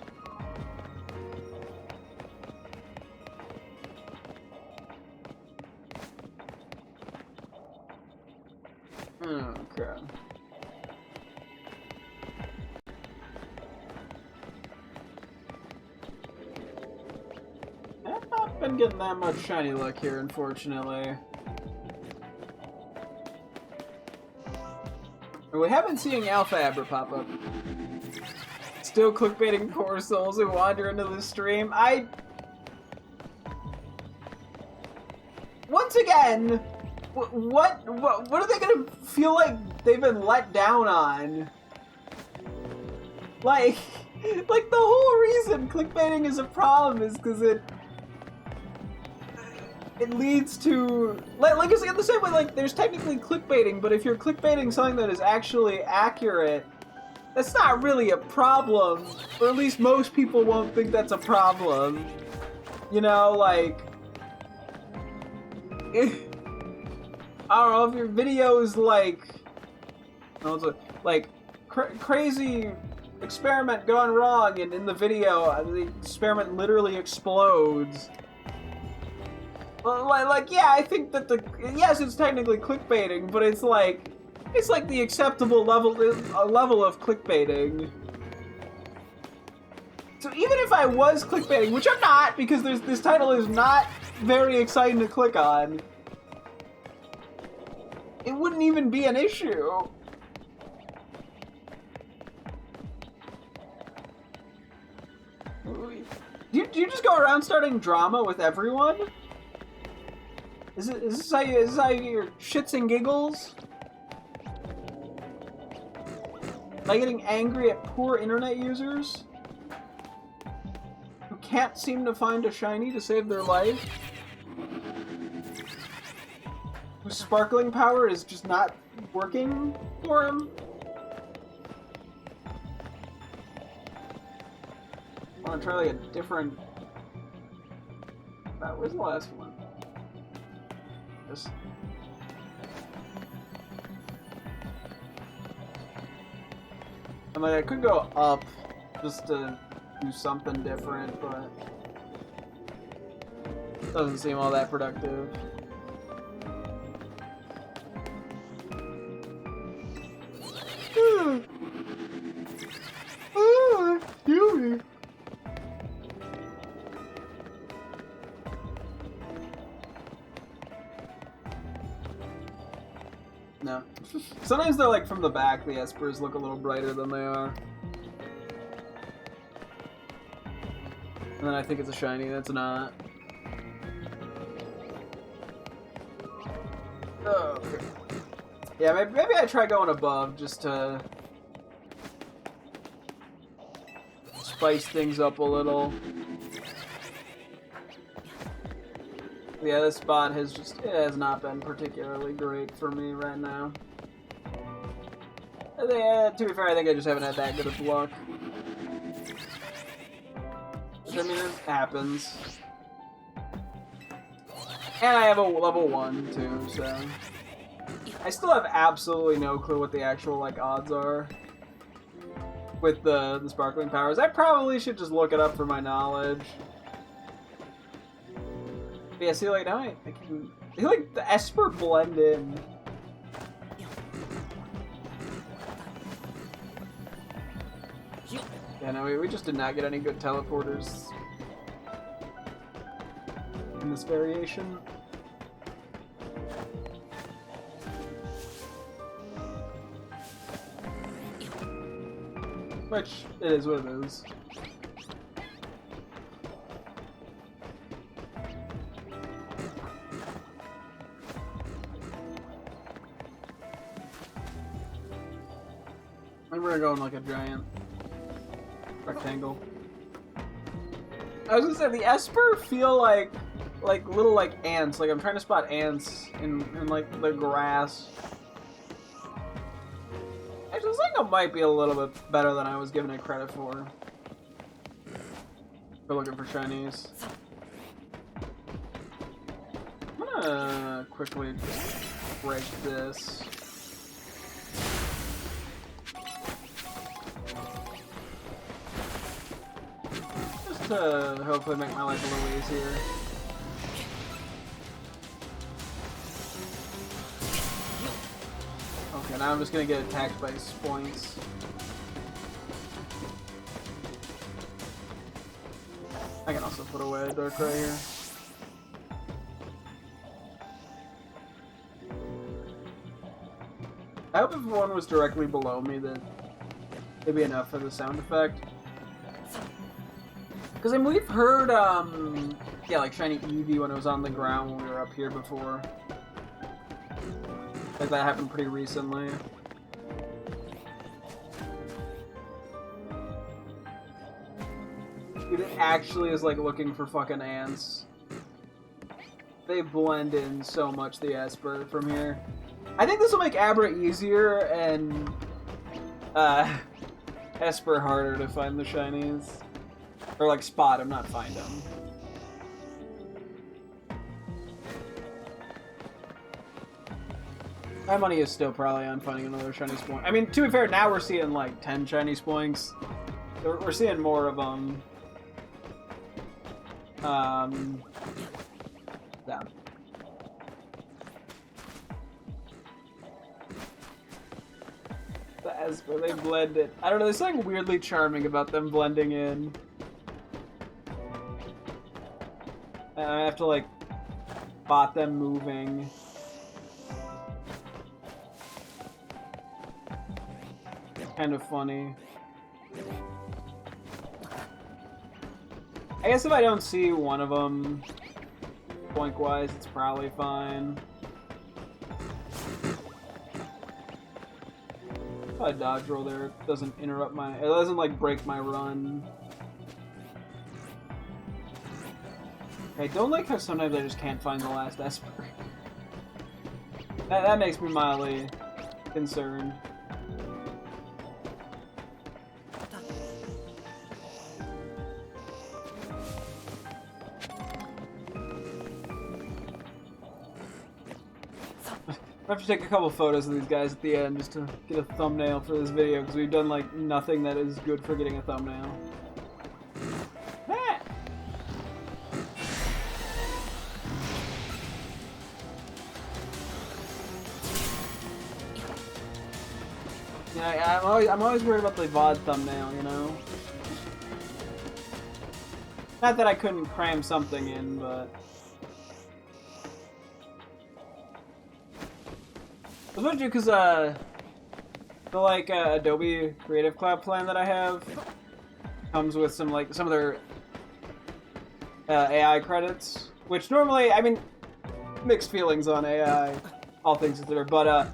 Okay. I've not been getting that much shiny luck here, unfortunately. We have been seeing Alpha Abra pop up. Still clickbaiting poor souls who wander into the stream. Once again, what are they gonna feel like they've been let down on? Like the whole reason clickbaiting is a problem is because it leads to, like it's the same way, like, there's technically clickbaiting, but if you're clickbaiting something that is actually accurate, that's not really a problem, or at least most people won't think that's a problem. You know, like, I don't know, if your video is like, crazy experiment gone wrong, and in the video, the experiment literally explodes. Like, yeah, I think that yes, it's technically clickbaiting, but it's like the acceptable level of clickbaiting. So even if I was clickbaiting, which I'm not, because this title is not very exciting to click on, it wouldn't even be an issue. Do you just go around starting drama with everyone? Is this how you get your shits and giggles? By getting angry at poor internet users who can't seem to find a shiny to save their life? Whose sparkling power is just not working for him. I want to try like a different. Where's the last one? This. I'm like, I could go up just to do something different, but doesn't seem all that productive. Excuse me. No. Sometimes they're like from the back, the espers look a little brighter than they are. And then I think it's a shiny, that's not. Oh, okay. Yeah, maybe I try going above just to spice things up a little. Yeah, this spot has not been particularly great for me right now. To be fair, I think I just haven't had that good of luck. Which, I mean, it happens. And I have a level 1 too, so I still have absolutely no clue what the actual like odds are with the sparkling powers. I probably should just look it up for my knowledge. But yeah, see, like now I can like the Esper blend in. Yeah, no, we just did not get any good teleporters in this variation. Which, it is what it is. And we're going like a giant rectangle. I was gonna say, the Esper feel like little like ants. Like I'm trying to spot ants in like the grass. I just think it might be a little bit better than I was giving it credit for. We're looking for shinies. I'm gonna quickly break this. Just to hopefully make my life a little easier. Okay, now I'm just gonna get attacked by points. I can also put away a dark right here. I hope if one was directly below me that it'd be enough for the sound effect. Because I mean, we've heard, yeah, like shiny Eevee when it was on the ground when we were up here before. Like that happened pretty recently. It actually is like looking for fucking ants. They blend in so much, the Esper from here. I think this will make Abra easier and Esper harder to find the shinies. Or like spot them, not find them. My money is still probably on finding another shiny spoink. I mean, to be fair, now we're seeing like 10 shiny spoinks. We're seeing more of them. Yeah. The Esper, they blend it. I don't know, there's something weirdly charming about them blending in. And I have to like spot them moving. Kind of funny. I guess if I don't see one of them point-wise, it's probably fine. If I dodge roll there, it doesn't interrupt my... It doesn't, like, break my run. I don't like how sometimes I just can't find the last Esper. That makes me mildly concerned. I have to take a couple photos of these guys at the end just to get a thumbnail for this video, because we've done like nothing that is good for getting a thumbnail. Ah! Yeah, I'm always worried about the VOD thumbnail, you know? Not that I couldn't cram something in, but... I was going to do because, the, like, Adobe Creative Cloud plan that I have comes with some of their AI credits, which normally, I mean, mixed feelings on AI, all things considered, but,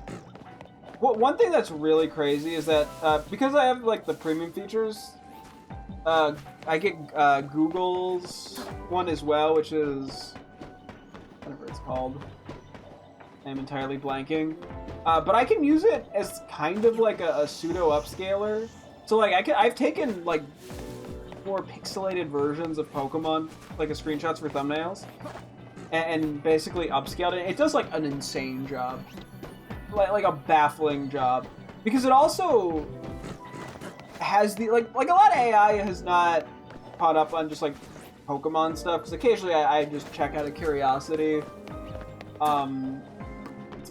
one thing that's really crazy is that, because I have, like, the premium features, I get, Google's one as well, which is, whatever it's called. I'm entirely blanking. But I can use it as kind of like a pseudo upscaler. So like I've taken like more pixelated versions of Pokemon, like screenshots for thumbnails, and basically upscaled it. It does like an insane job, like a baffling job, because it also has the like a lot of AI has not caught up on just like Pokemon stuff, because occasionally I just check out of curiosity.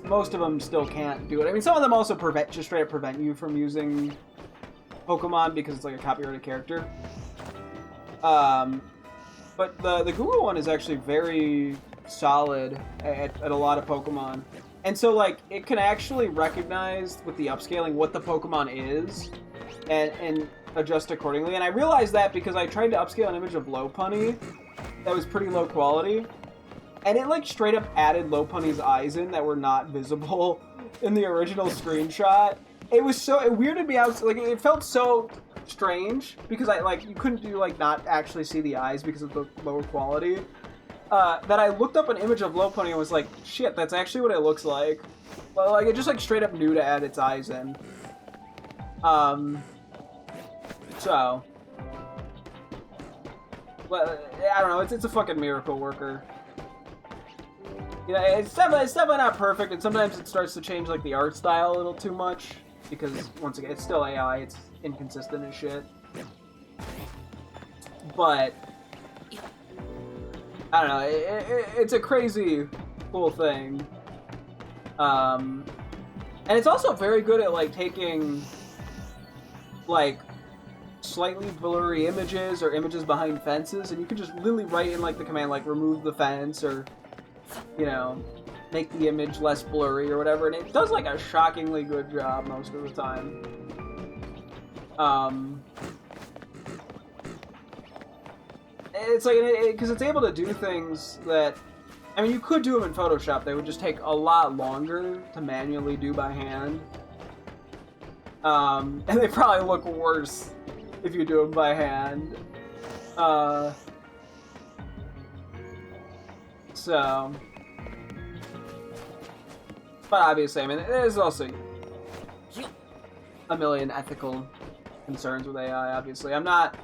Most of them still can't do it. I mean, some of them also just straight up prevent you from using Pokemon because it's like a copyrighted character. But the Google one is actually very solid at a lot of Pokemon. And so, like, it can actually recognize with the upscaling what the Pokemon is and adjust accordingly. And I realized that because I tried to upscale an image of Lopunny that was pretty low quality. And it, like, straight up added Lopunny's eyes in that were not visible in the original screenshot. It was so... It weirded me out. Like, it felt so strange because, you couldn't not actually see the eyes because of the lower quality. That I looked up an image of Lopunny and was like, shit, that's actually what it looks like. Well, like, it just, like, straight up knew to add its eyes in. So... Well, I don't know. It's a fucking miracle worker. Yeah, it's definitely not perfect, and sometimes it starts to change, like, the art style a little too much, because, once again, it's still AI, it's inconsistent as shit. But, I don't know, it's a crazy cool thing. And it's also very good at, like, taking, like, slightly blurry images or images behind fences, and you can just literally write in, like, the command, like, remove the fence, or... you know, make the image less blurry or whatever, and it does like a shockingly good job most of the time. It's like, because it's able to do things that, I mean, you could do them in Photoshop, they would just take a lot longer to manually do by hand. And they probably look worse if you do them by hand. So, but obviously, I mean, there's also a million ethical concerns with AI. Obviously, I'm not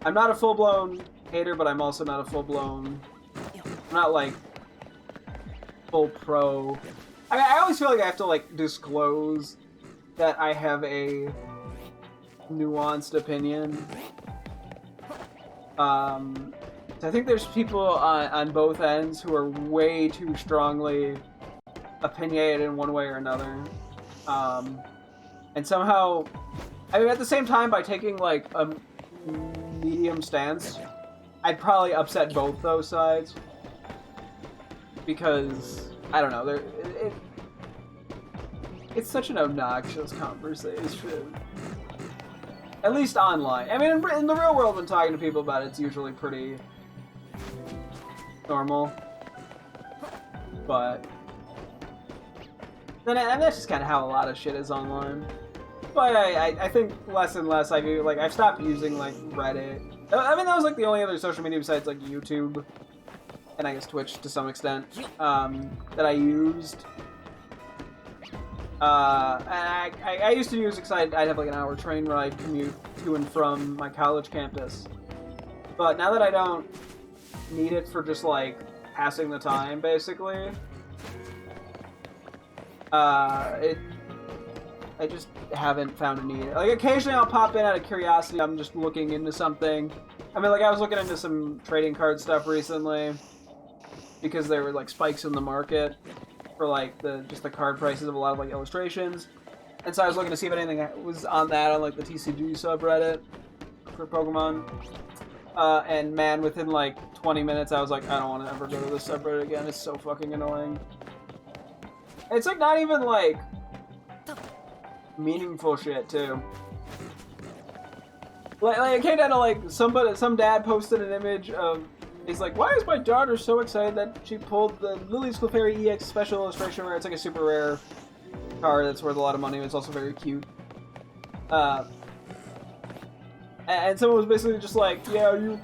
a full-blown hater, but I'm also not a full-blown. I'm not like full pro. I mean, I always feel like I have to like disclose that I have a nuanced opinion. I think there's people on both ends who are way too strongly opinionated in one way or another. And somehow, I mean, at the same time, by taking, like, a medium stance, I'd probably upset both those sides. Because, I don't know, it's such an obnoxious conversation. At least online. I mean, in the real world, when talking to people about it, it's usually pretty... normal, but then and that's just kind of how a lot of shit is online. But I think less and less I've stopped using like Reddit. I mean, that was like the only other social media besides like YouTube and I guess Twitch to some extent that I used. And I used to use it because I'd have like an hour train ride commute to and from my college campus. But now that I don't need it for just like passing the time, basically, I just haven't found a need. Like occasionally I'll pop in out of curiosity. I'm just looking into something. I mean, like I was looking into some trading card stuff recently because there were like spikes in the market for like the card prices of a lot of like illustrations, and so I was looking to see if anything was on that on like the TCG subreddit for Pokemon. And man, within like 20 minutes, I was like, I don't want to ever go to this subreddit again. It's so fucking annoying. It's like not even like meaningful shit too. Like it came down to like some dad posted an image of. He's like, why is my daughter so excited that she pulled the Lily's Clefairy EX special illustration where it's like a super rare card that's worth a lot of money, but it's also very cute. And someone was basically just like, yeah, do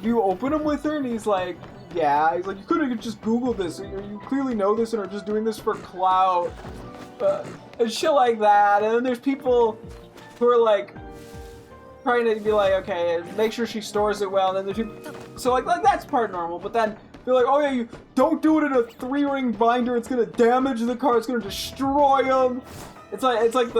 you open them with her? And he's like, yeah. He's like, you could have just Googled this. You clearly know this and are just doing this for clout. And shit like that. And then there's people who are like, trying to be like, okay, make sure she stores it well, and then there's people, so like that's part normal, but then they're like, oh yeah, you don't do it in a 3-ring binder, it's gonna damage the card, it's gonna destroy them. It's like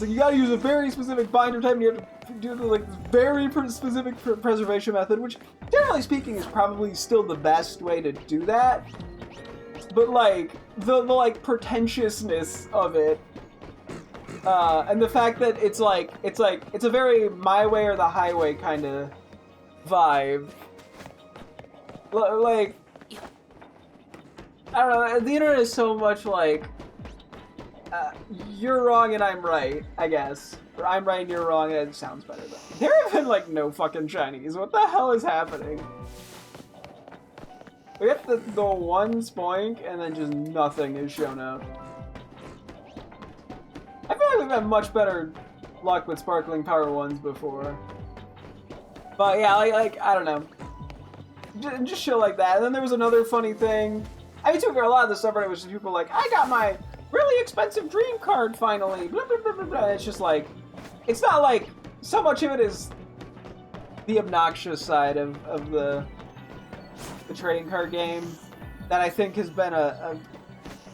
you gotta use a very specific binder type, and you have to do like this very specific preservation method, which generally speaking is probably still the best way to do that, but like the like pretentiousness of it. And the fact that it's a very my way or the highway kind of vibe. Like, I don't know, the internet is so much like, you're wrong and I'm right, I guess. Or I'm right and you're wrong, and it sounds better. But there have been like no fucking Chinese. What the hell is happening? We get the one spoink and then just nothing has shown up. I feel like we've had much better luck with Sparkling Power 1s before. But yeah, like I don't know. Just shit like that. And then there was another funny thing. I mean, too, a lot of the subreddit was just people like, I got my really expensive dream card finally. Blah, blah, blah, blah, blah. And it's just like, it's not like, so much of it is the obnoxious side of the trading card game that I think has been a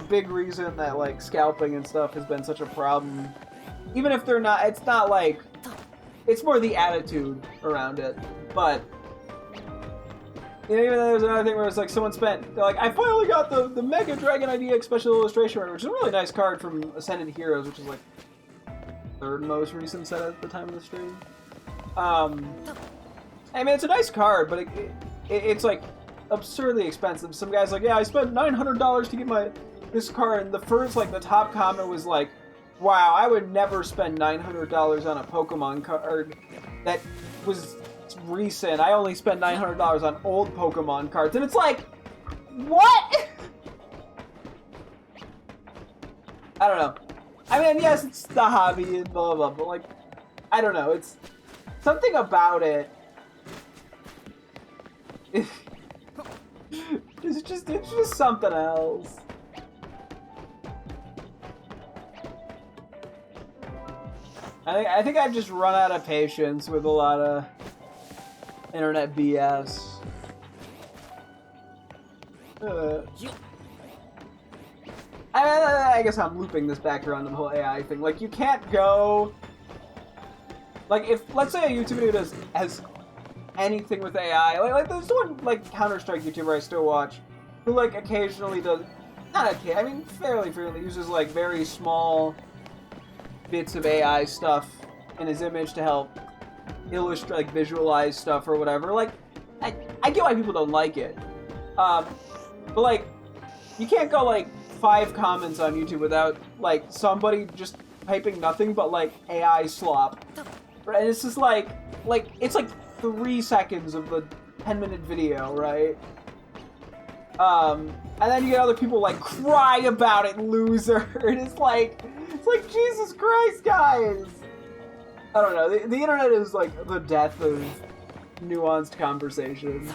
big reason that like scalping and stuff has been such a problem. Even if they're not, it's not like, it's more the attitude around it. But you know, even though there's another thing where it's like someone spent, they're like, I finally got the Mega Dragon IDX special illustration, which is a really nice card from Ascendant Heroes, which is like third most recent set at the time of the stream. I mean, it's a nice card, but it's like absurdly expensive. Some guy's like, yeah, I spent $900 to get this card, and the first, like, the top comment was like, wow, I would never spend $900 on a Pokemon card that was recent. I only spent $900 on old Pokemon cards. And it's like, what? I don't know. I mean, yes, it's the hobby and blah, blah, blah, but like, I don't know. It's something about it. It's just something else. I think I've just run out of patience with a lot of internet BS. I guess I'm looping this back around to the whole AI thing. Like, you can't go... Like, if, let's say a YouTube video has anything with AI, like there's one, like, Counter-Strike YouTuber I still watch, who, like, occasionally does... Not okay, I mean, fairly frequently uses, like, very small bits of AI stuff in his image to help illustrate, like, visualize stuff or whatever. Like, I get why people don't like it. But, like, you can't go, like, 5 comments on YouTube without, like, somebody just typing nothing but, like, AI slop. And it's just, like, it's, like, 3 seconds of the 10-minute video, right? And then you get other people, like, cry about it, loser. And it's like, Jesus Christ, guys! I don't know, the internet is, like, the death of nuanced conversations.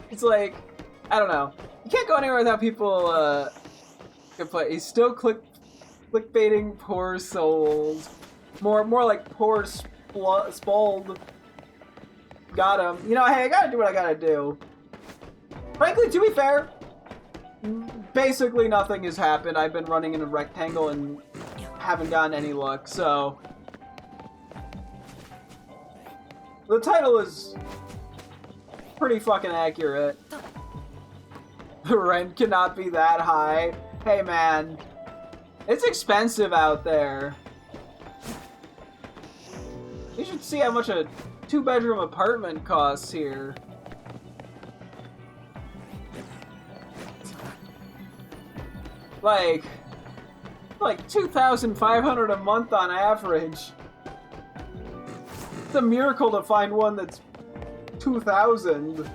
It's like, I don't know. You can't go anywhere without people can play. He's still clickbaiting poor souls. More like poor spoiled. Got him. You know, hey, I gotta do what I gotta do. Frankly, to be fair, basically nothing has happened. I've been running in a rectangle and haven't gotten any luck, so... The title is pretty fucking accurate. The rent cannot be that high. Hey man, it's expensive out there. You should see how much a 2-bedroom apartment costs here. Like $2,500 a month on average. It's a miracle to find one that's 2,000.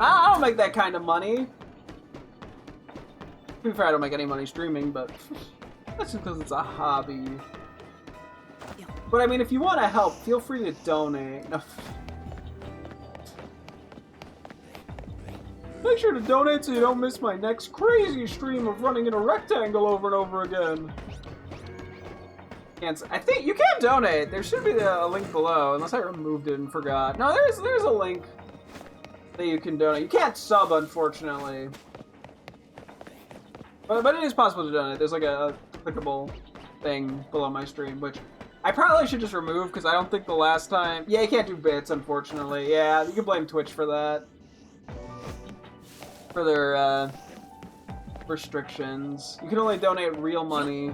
I don't make that kind of money. To be fair, I don't make any money streaming, but that's just because it's a hobby. But I mean, if you want to help, feel free to donate. No. Make sure to donate so you don't miss my next crazy stream of running in a rectangle over and over again. I think you can donate. There should be a link below, unless I removed it and forgot. No, there's a link that you can donate. You can't sub, unfortunately. But it is possible to donate. There's like a clickable thing below my stream, which I probably should just remove because I don't think the last time... Yeah, you can't do bits, unfortunately. Yeah, you can blame Twitch for that. For their restrictions. You can only donate real money.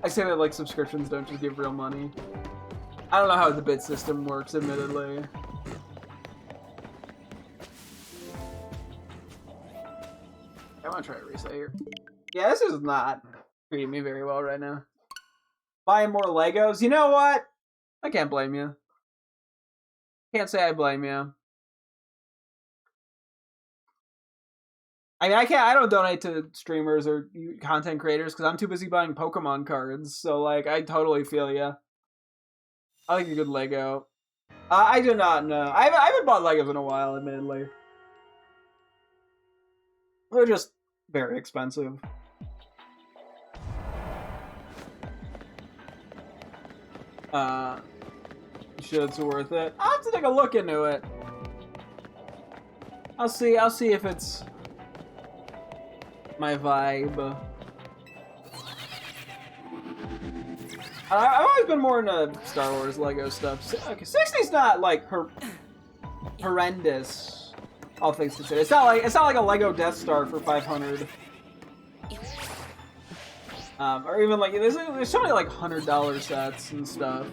I say that like subscriptions don't just give real money. I don't know how the bid system works, admittedly. I want to try a reset here. Yeah, this is not treating me very well right now. Buying more Legos? You know what? I can't blame you. Can't say I blame you. I mean, I don't donate to streamers or content creators because I'm too busy buying Pokemon cards. So, like, I totally feel ya. I like a good Lego. I do not know. I haven't bought Legos in a while, admittedly. They're just very expensive. Sure it's worth it. I'll have to take a look into it. I'll see if it's my vibe. I've always been more into Star Wars Lego stuff. Okay, 60's not like horrendous, all things considered. It's not like a Lego Death Star for 500. Or even like there's so many like $100 sets and stuff.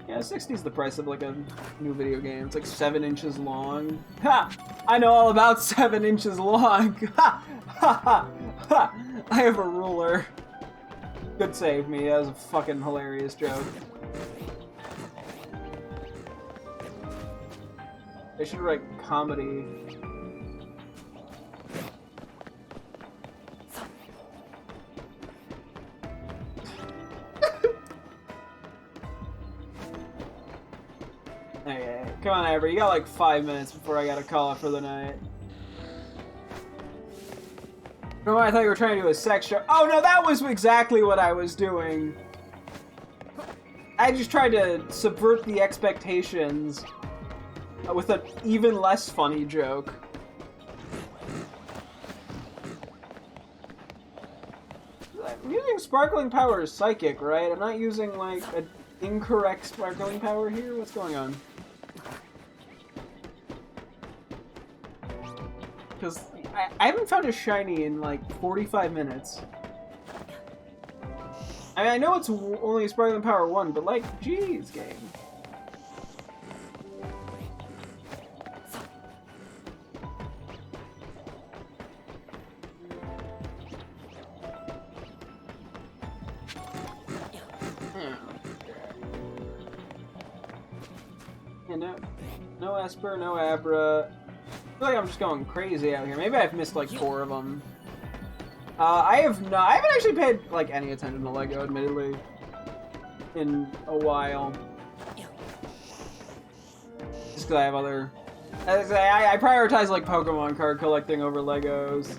Yeah, 60's the price of like a new video game. It's like 7 inches long. Ha! I know all about 7 inches long. Ha! Ha ha ha! I have a ruler. Good save me. That was a fucking hilarious joke. They should write comedy. Okay, come on, Amber. You got like 5 minutes before I gotta call it for the night. No, I thought you were trying to do a sex show. Oh no, that was exactly what I was doing. I just tried to subvert the expectations with an even less funny joke. I'm using sparkling power as psychic, right? I'm not using like an incorrect sparkling power here? What's going on? Because I haven't found a shiny in like 45 minutes. I mean, I know it's only Sparkling Power 1, but like, geez, game. Yeah, no Esper, no Abra. I feel like I'm just going crazy out here. Maybe I've missed like 4 of them. I haven't actually paid like any attention to Lego, admittedly. in a while. Just because I have other... I prioritize like Pokemon card collecting over Legos.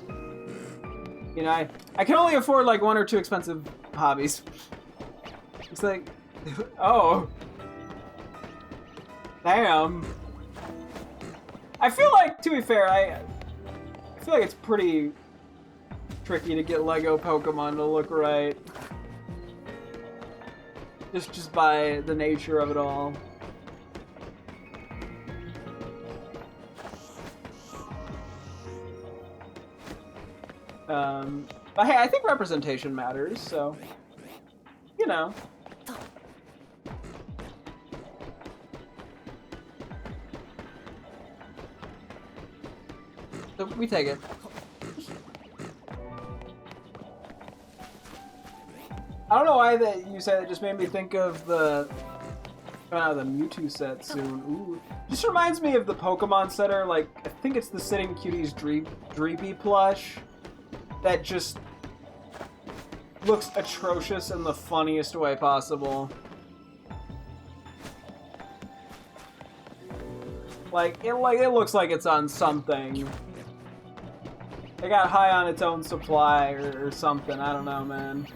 You know, I can only afford like 1 or 2 expensive hobbies. It's like, oh, damn. I feel like, to be fair, I feel like it's pretty tricky to get Lego Pokemon to look right. Just by the nature of it all. But hey, I think representation matters, so, you know. So we take it. I don't know why that you said it just made me think of the Mewtwo set soon. Ooh. Just reminds me of the Pokemon setter, like, I think it's the Sitting Cuties Dreepy plush. That just looks atrocious in the funniest way possible. Like it looks like it's on something. It got high on its own supply or something. I don't know, man.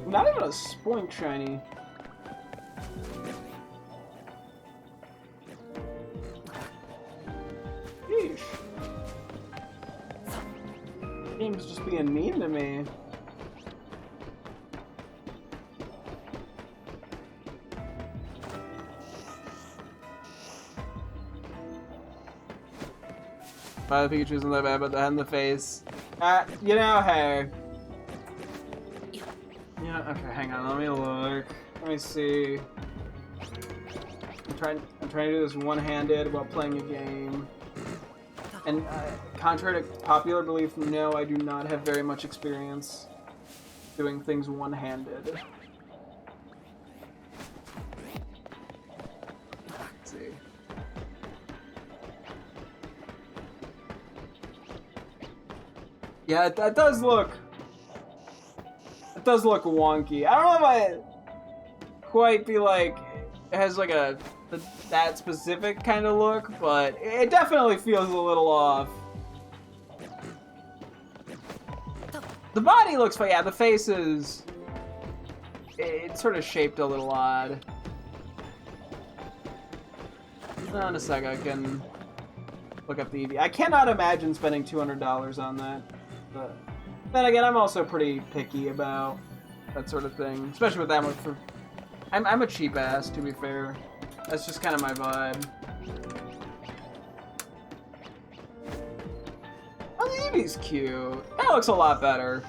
Not even a Spoink shiny. Yeesh. Game's just being mean to me. The Pikachu isn't that bad, but the head in the face. You know, hey. Yeah, okay, hang on, let me look. Let me see. I'm trying to do this one-handed while playing a game. And contrary to popular belief, no, I do not have very much experience doing things one-handed. Let's see. Yeah, that does look... It does look wonky. I don't know if I quite feel like it has like that specific kind of look, but it definitely feels a little off. The body looks fine. Yeah, the face is... It's sort of shaped a little odd. In a sec, I can look up the EV. I cannot imagine spending $200 on that. But then again, I'm also pretty picky about that sort of thing, especially with that much. I'm a cheap ass, to be fair. That's just kind of my vibe. Oh, the Eevee's cute. That looks a lot better.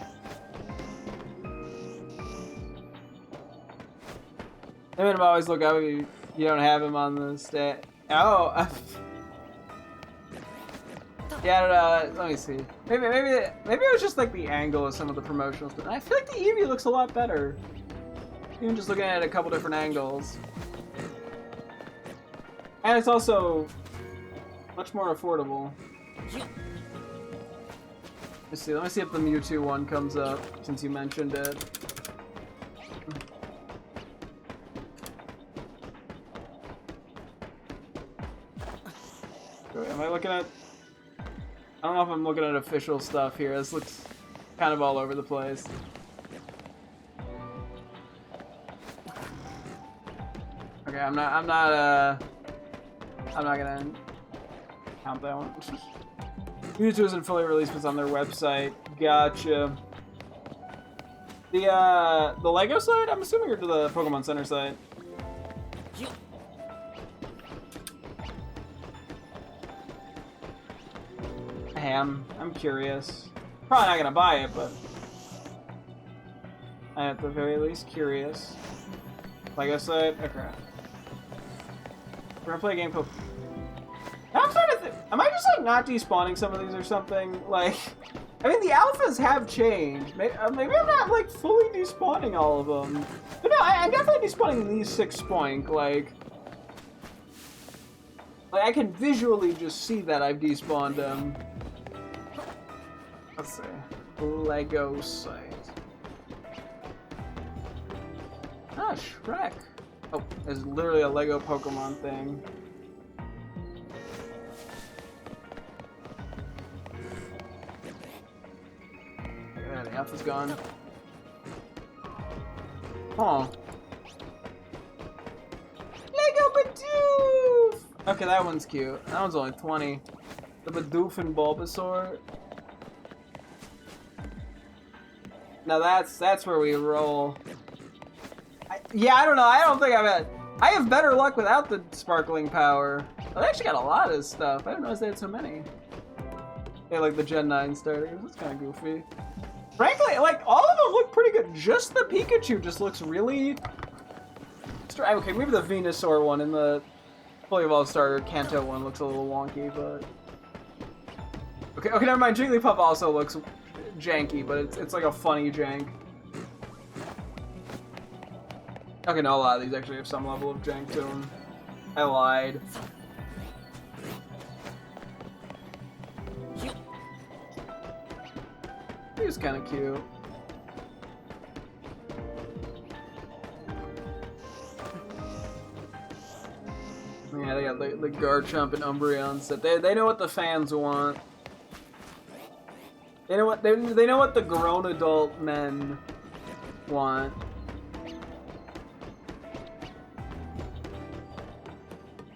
I made him always look up. You don't have him on the stat. Oh. Yeah, let me see. Maybe it was just like the angle of some of the promotional stuff. I feel like the Eevee looks a lot better. Even just looking at it a couple different angles. And it's also much more affordable. Let me see if the Mewtwo one comes up, since you mentioned it. Wait, am I looking at... I don't know if I'm looking at official stuff here. This looks kind of all over the place. Okay, I'm not gonna count that one. Mewtwo isn't fully released, but it's on their website. Gotcha. The Lego site? I'm assuming you're to the Pokemon Center site. Hey, I'm curious. Probably not gonna buy it, but I'm at the very least curious. Lego site? Okay. We're gonna play a game called... I'm trying to think. Am I just like not despawning some of these or something? Like, I mean, the alphas have changed. Maybe I'm not like fully despawning all of them. But no, I'm definitely despawning these 6 Spoink. Like I can visually just see that I've despawned them. Let's see. Lego site. Ah, Shrek. Oh, there's literally a Lego Pokemon thing. Yeah, the F is gone. Oh. Lego Bidoof! Okay, that one's cute. That one's only 20. The Bidoof and Bulbasaur. Now that's where we roll. Yeah, I don't know. I don't think I have better luck without the sparkling power. I actually got a lot of stuff. I didn't realize they had so many. Yeah, like the Gen 9 starters. That's kind of goofy. Frankly, like, all of them look pretty good. Just the Pikachu just looks really... Okay, maybe the Venusaur one and the fully evolved starter Kanto one looks a little wonky, but... Okay, never mind. Jigglypuff also looks janky, but it's like a funny jank. Okay, no, a lot of these actually have some level of jank to them. I lied. He's kind of cute. Yeah, they got the Garchomp and Umbreon set. They know what the fans want. They know what they know what the grown adult men want.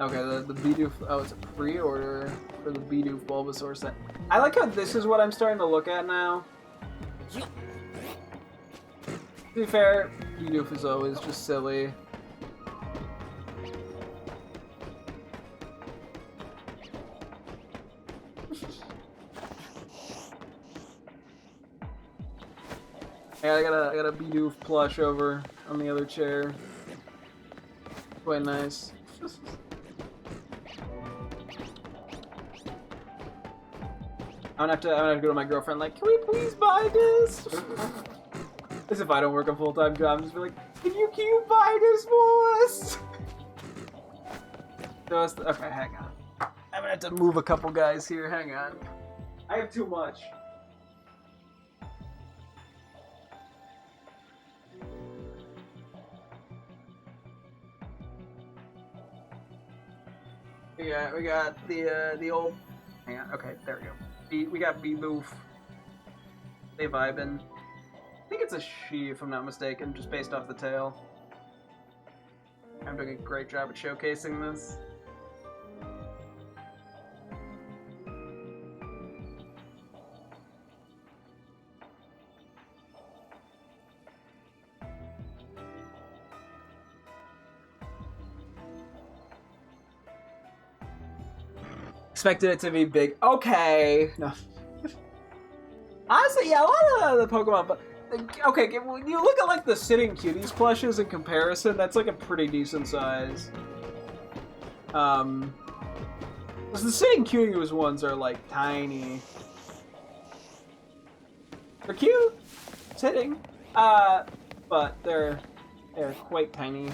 Okay, the Bidoof. Oh, it's a pre-order for the Bidoof Bulbasaur set. I like how this is what I'm starting to look at now. To be fair, Bidoof is always just silly. Yeah, I got a Bidoof plush over on the other chair. Quite nice. I'm gonna have to go to my girlfriend like, can we please buy this? As if I don't work a full-time job, just be like, can you buy this for us? Okay, hang on. I'm gonna have to move a couple guys here, hang on. I have too much. Yeah, we got the old. Hang on. Okay, there we go. We got Bidoof. They vibin'. I think it's a she, if I'm not mistaken, just based off the tail. I'm doing a great job at showcasing this. Expected it to be big. Okay. No. Honestly, yeah, a lot of the Pokemon, but okay, when you look at like the Sitting Cuties plushes in comparison, that's like a pretty decent size. Because the Sitting Cuties ones are like tiny. They're cute, sitting, but they're quite tiny.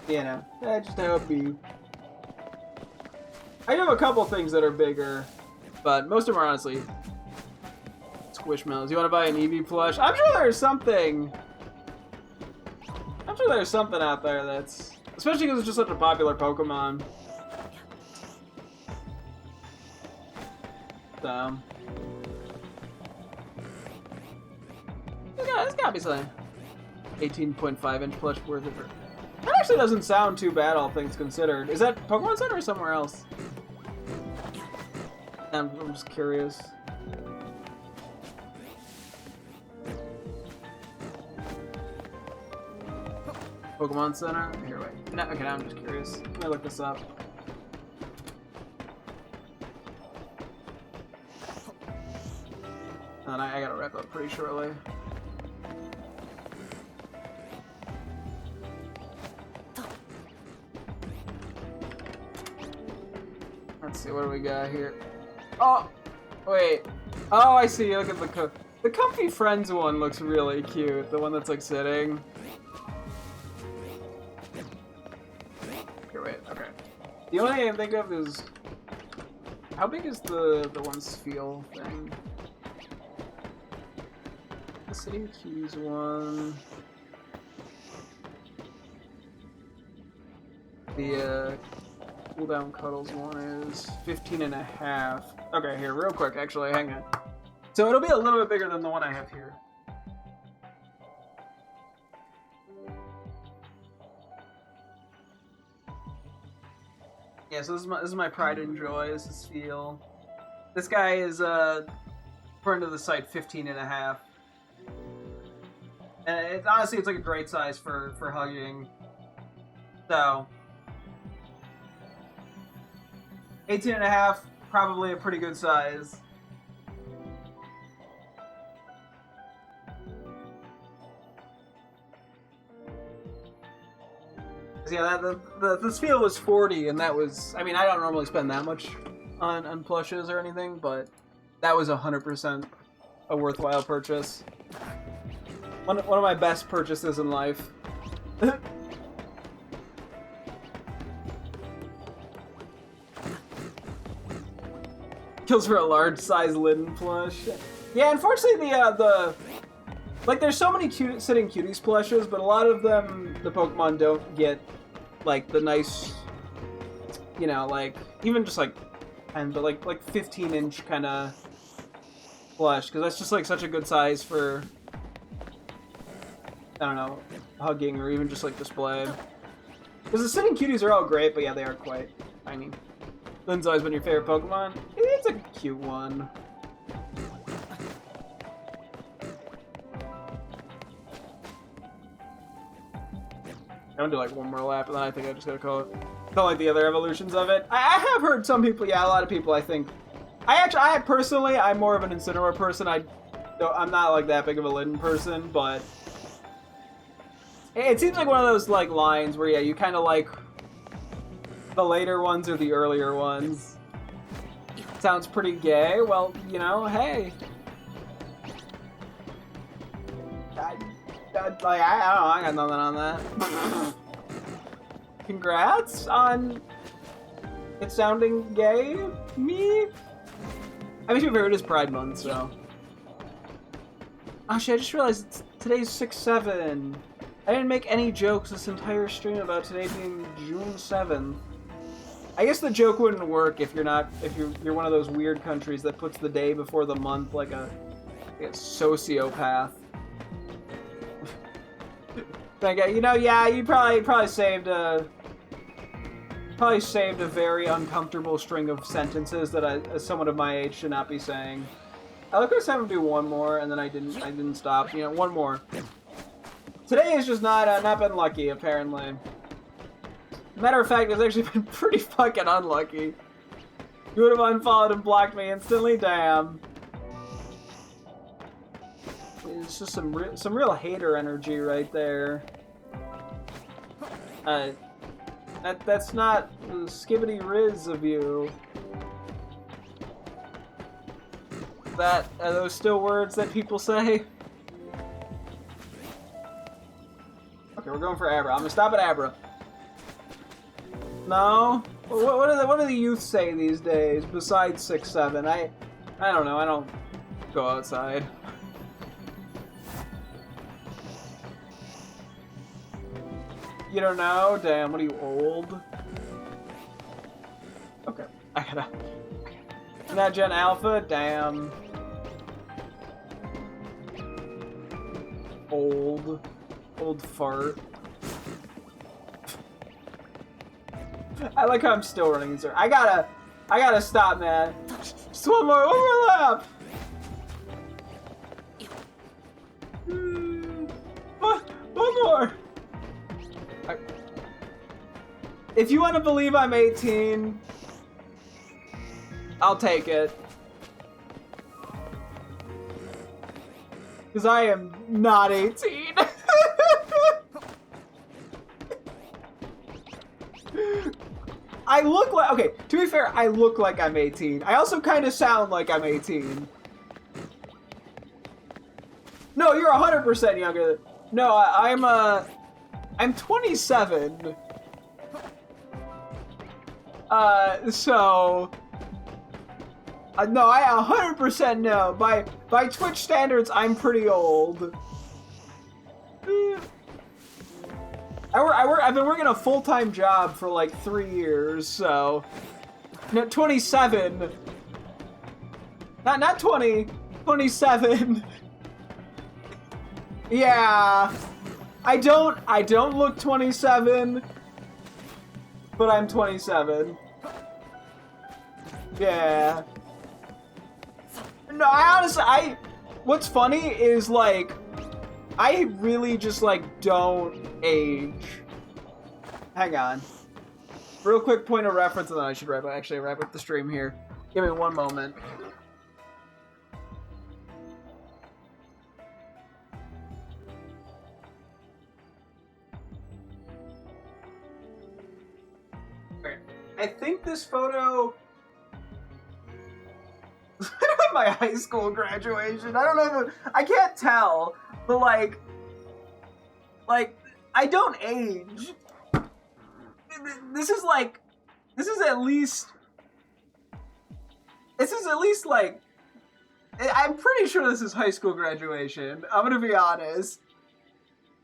You know, just how it be. I have a couple things that are bigger, but most of them are honestly Squishmallows. You want to buy an Eevee plush? I'm sure there's something. I'm sure there's something out there that's, especially because it's just such a popular Pokemon. So, there's gotta be something. 18.5-inch plush worth it for. That actually doesn't sound too bad, all things considered. Is that Pokemon Center or somewhere else? I'm just curious. Pokemon Center? Here, wait. No, okay, now I'm just curious. Let me look this up. And I gotta wrap up pretty shortly. Let's see, what do we got here? Oh! Wait. Oh, I see. Look at the Comfy Friends one looks really cute. The one that's like sitting. Here, wait. Okay. The only thing I can think of is How big is the one Spheal thing? The City of Keys one. The cooldown cuddles one is 15.5. Okay, here, real quick, actually, hang on. So it'll be a little bit bigger than the one I have here. Yeah, so this is my pride and joy. This is Spheal. This guy is, according to the site, 15.5. And honestly, it's like a great size for hugging. So 18.5, probably a pretty good size. Yeah, the Spheal was 40, and that was, I mean, I don't normally spend that much on plushes or anything, but that was 100% a worthwhile purchase. One of my best purchases in life. Kills for a large size Litten plush. Yeah, unfortunately the like there's so many sitting cuties plushes, but a lot of them the Pokemon don't get like the nice, you know, like even just like 10, but like 15-inch kind of plush, because that's just like such a good size for, I don't know, hugging or even just like display. Because the sitting cuties are all great, but yeah, they are quite tiny. Lynn's always been your favorite Pokemon. It's a cute one. I'm gonna do like one more lap, and then I think I just gotta call it. Not like the other evolutions of it. I have heard some people, yeah, a lot of people, I think. I personally, I'm more of an Incineroar person. I'm not like that big of a Litten person, but it seems like one of those like lines where, yeah, you kind of like the later ones or the earlier ones. Sounds pretty gay. Well, you know, hey. I don't know, I got nothing on that. Congrats on it sounding gay, me? I mean, to be fair, it is Pride Month, so. Actually, I just realized today's 6/7. I didn't make any jokes this entire stream about today being June 7th. I guess the joke wouldn't work if you're one of those weird countries that puts the day before the month like a sociopath. Like, you know, yeah, you probably saved a very uncomfortable string of sentences that someone of my age should not be saying. I look at him do one more, and then I didn't stop. You know, one more. Today has just not been lucky, apparently. Matter of fact, it's actually been pretty fucking unlucky. You would have unfollowed and blocked me instantly, damn. It's just some real hater energy right there. That's not skibbity riz of you. Are those still words that people say? Okay, we're going for Abra. I'm gonna stop at Abra. No? What do the youth say these days besides 6/7? I don't know. I don't go outside. You don't know? Damn, what are you, old? Okay, I gotta... Not Gen Alpha? Damn. Old fart. I like how I'm still running, sir. I gotta stop, man. Just one more lap. One more. If you want to believe I'm 18, I'll take it. Because I am not 18. I look like, okay, to be fair, I look like I'm 18. I also kind of sound like I'm 18. No, you're 100% younger. No, I'm 27. So No, I 100% know. By Twitch standards, I'm pretty old. I've been working a full-time job for like 3 years, so no, 27. Not 20, 27. Yeah. I don't look 27, but I'm 27. Yeah. No, I honestly, what's funny is, like, I really just, like, don't age. Hang on. Real quick point of reference, and then I should wrap up the stream here. Give me one moment. Okay. I think this photo... my high school graduation. I don't know if I can't tell, but like I don't age. This is at least like, I'm pretty sure this is high school graduation. I'm gonna be honest.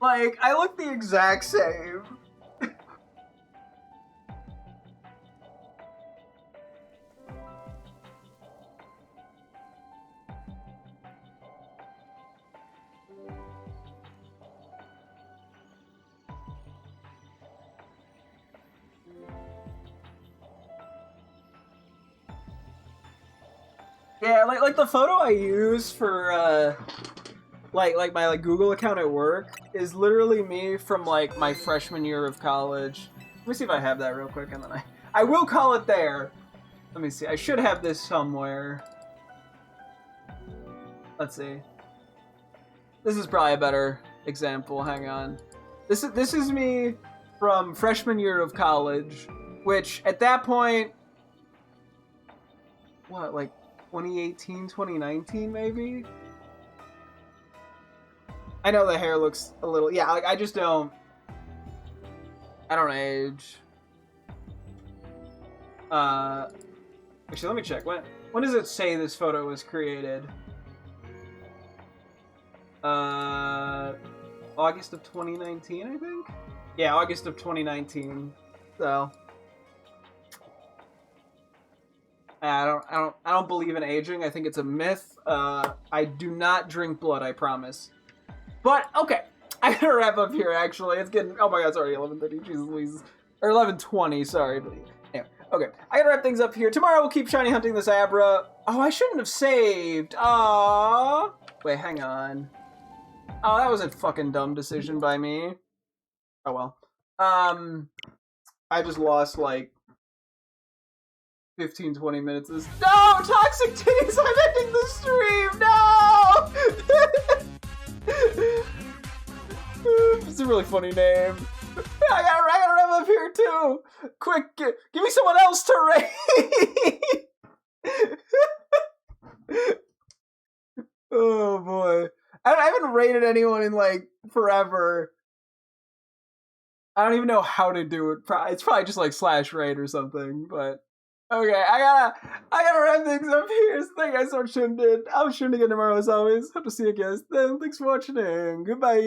Like, I look the exact same. Yeah, like the photo I use for like my Google account at work is literally me from like my freshman year of college. Let me see if I have that real quick, and then I will call it there. Let me see. I should have this somewhere. Let's see. This is probably a better example. Hang on. This is me from freshman year of college, which at that point, what, like 2018, 2019 maybe? I know the hair looks a little, yeah, like I don't age. Actually, let me check. When does it say this photo was created? August of 2019, I think? Yeah, August of 2019. So I don't believe in aging. I think it's a myth. I do not drink blood, I promise. But okay, I gotta wrap up here. Actually, it's getting, oh my god, sorry, 11:30. Jesus Louise, or 11:20. Sorry, but yeah. Okay, I gotta wrap things up here. Tomorrow we'll keep shiny hunting this Abra. Oh, I shouldn't have saved. Aww. Wait, hang on. Oh, that was a fucking dumb decision by me. Oh well. I just lost like 15-20 minutes of this. No! Toxic Titties! I'm ending the stream! No! It's a really funny name. I gotta wrap up here too! Quick, give me someone else to rate! Oh boy. I haven't rated anyone in like forever. I don't even know how to do it. It's probably just like /rate or something, but okay, I gotta wrap things up here. So thank you guys so much for tuning in. I'll tune again tomorrow as always. Hope to see you guys then. Thanks for watching and goodbye.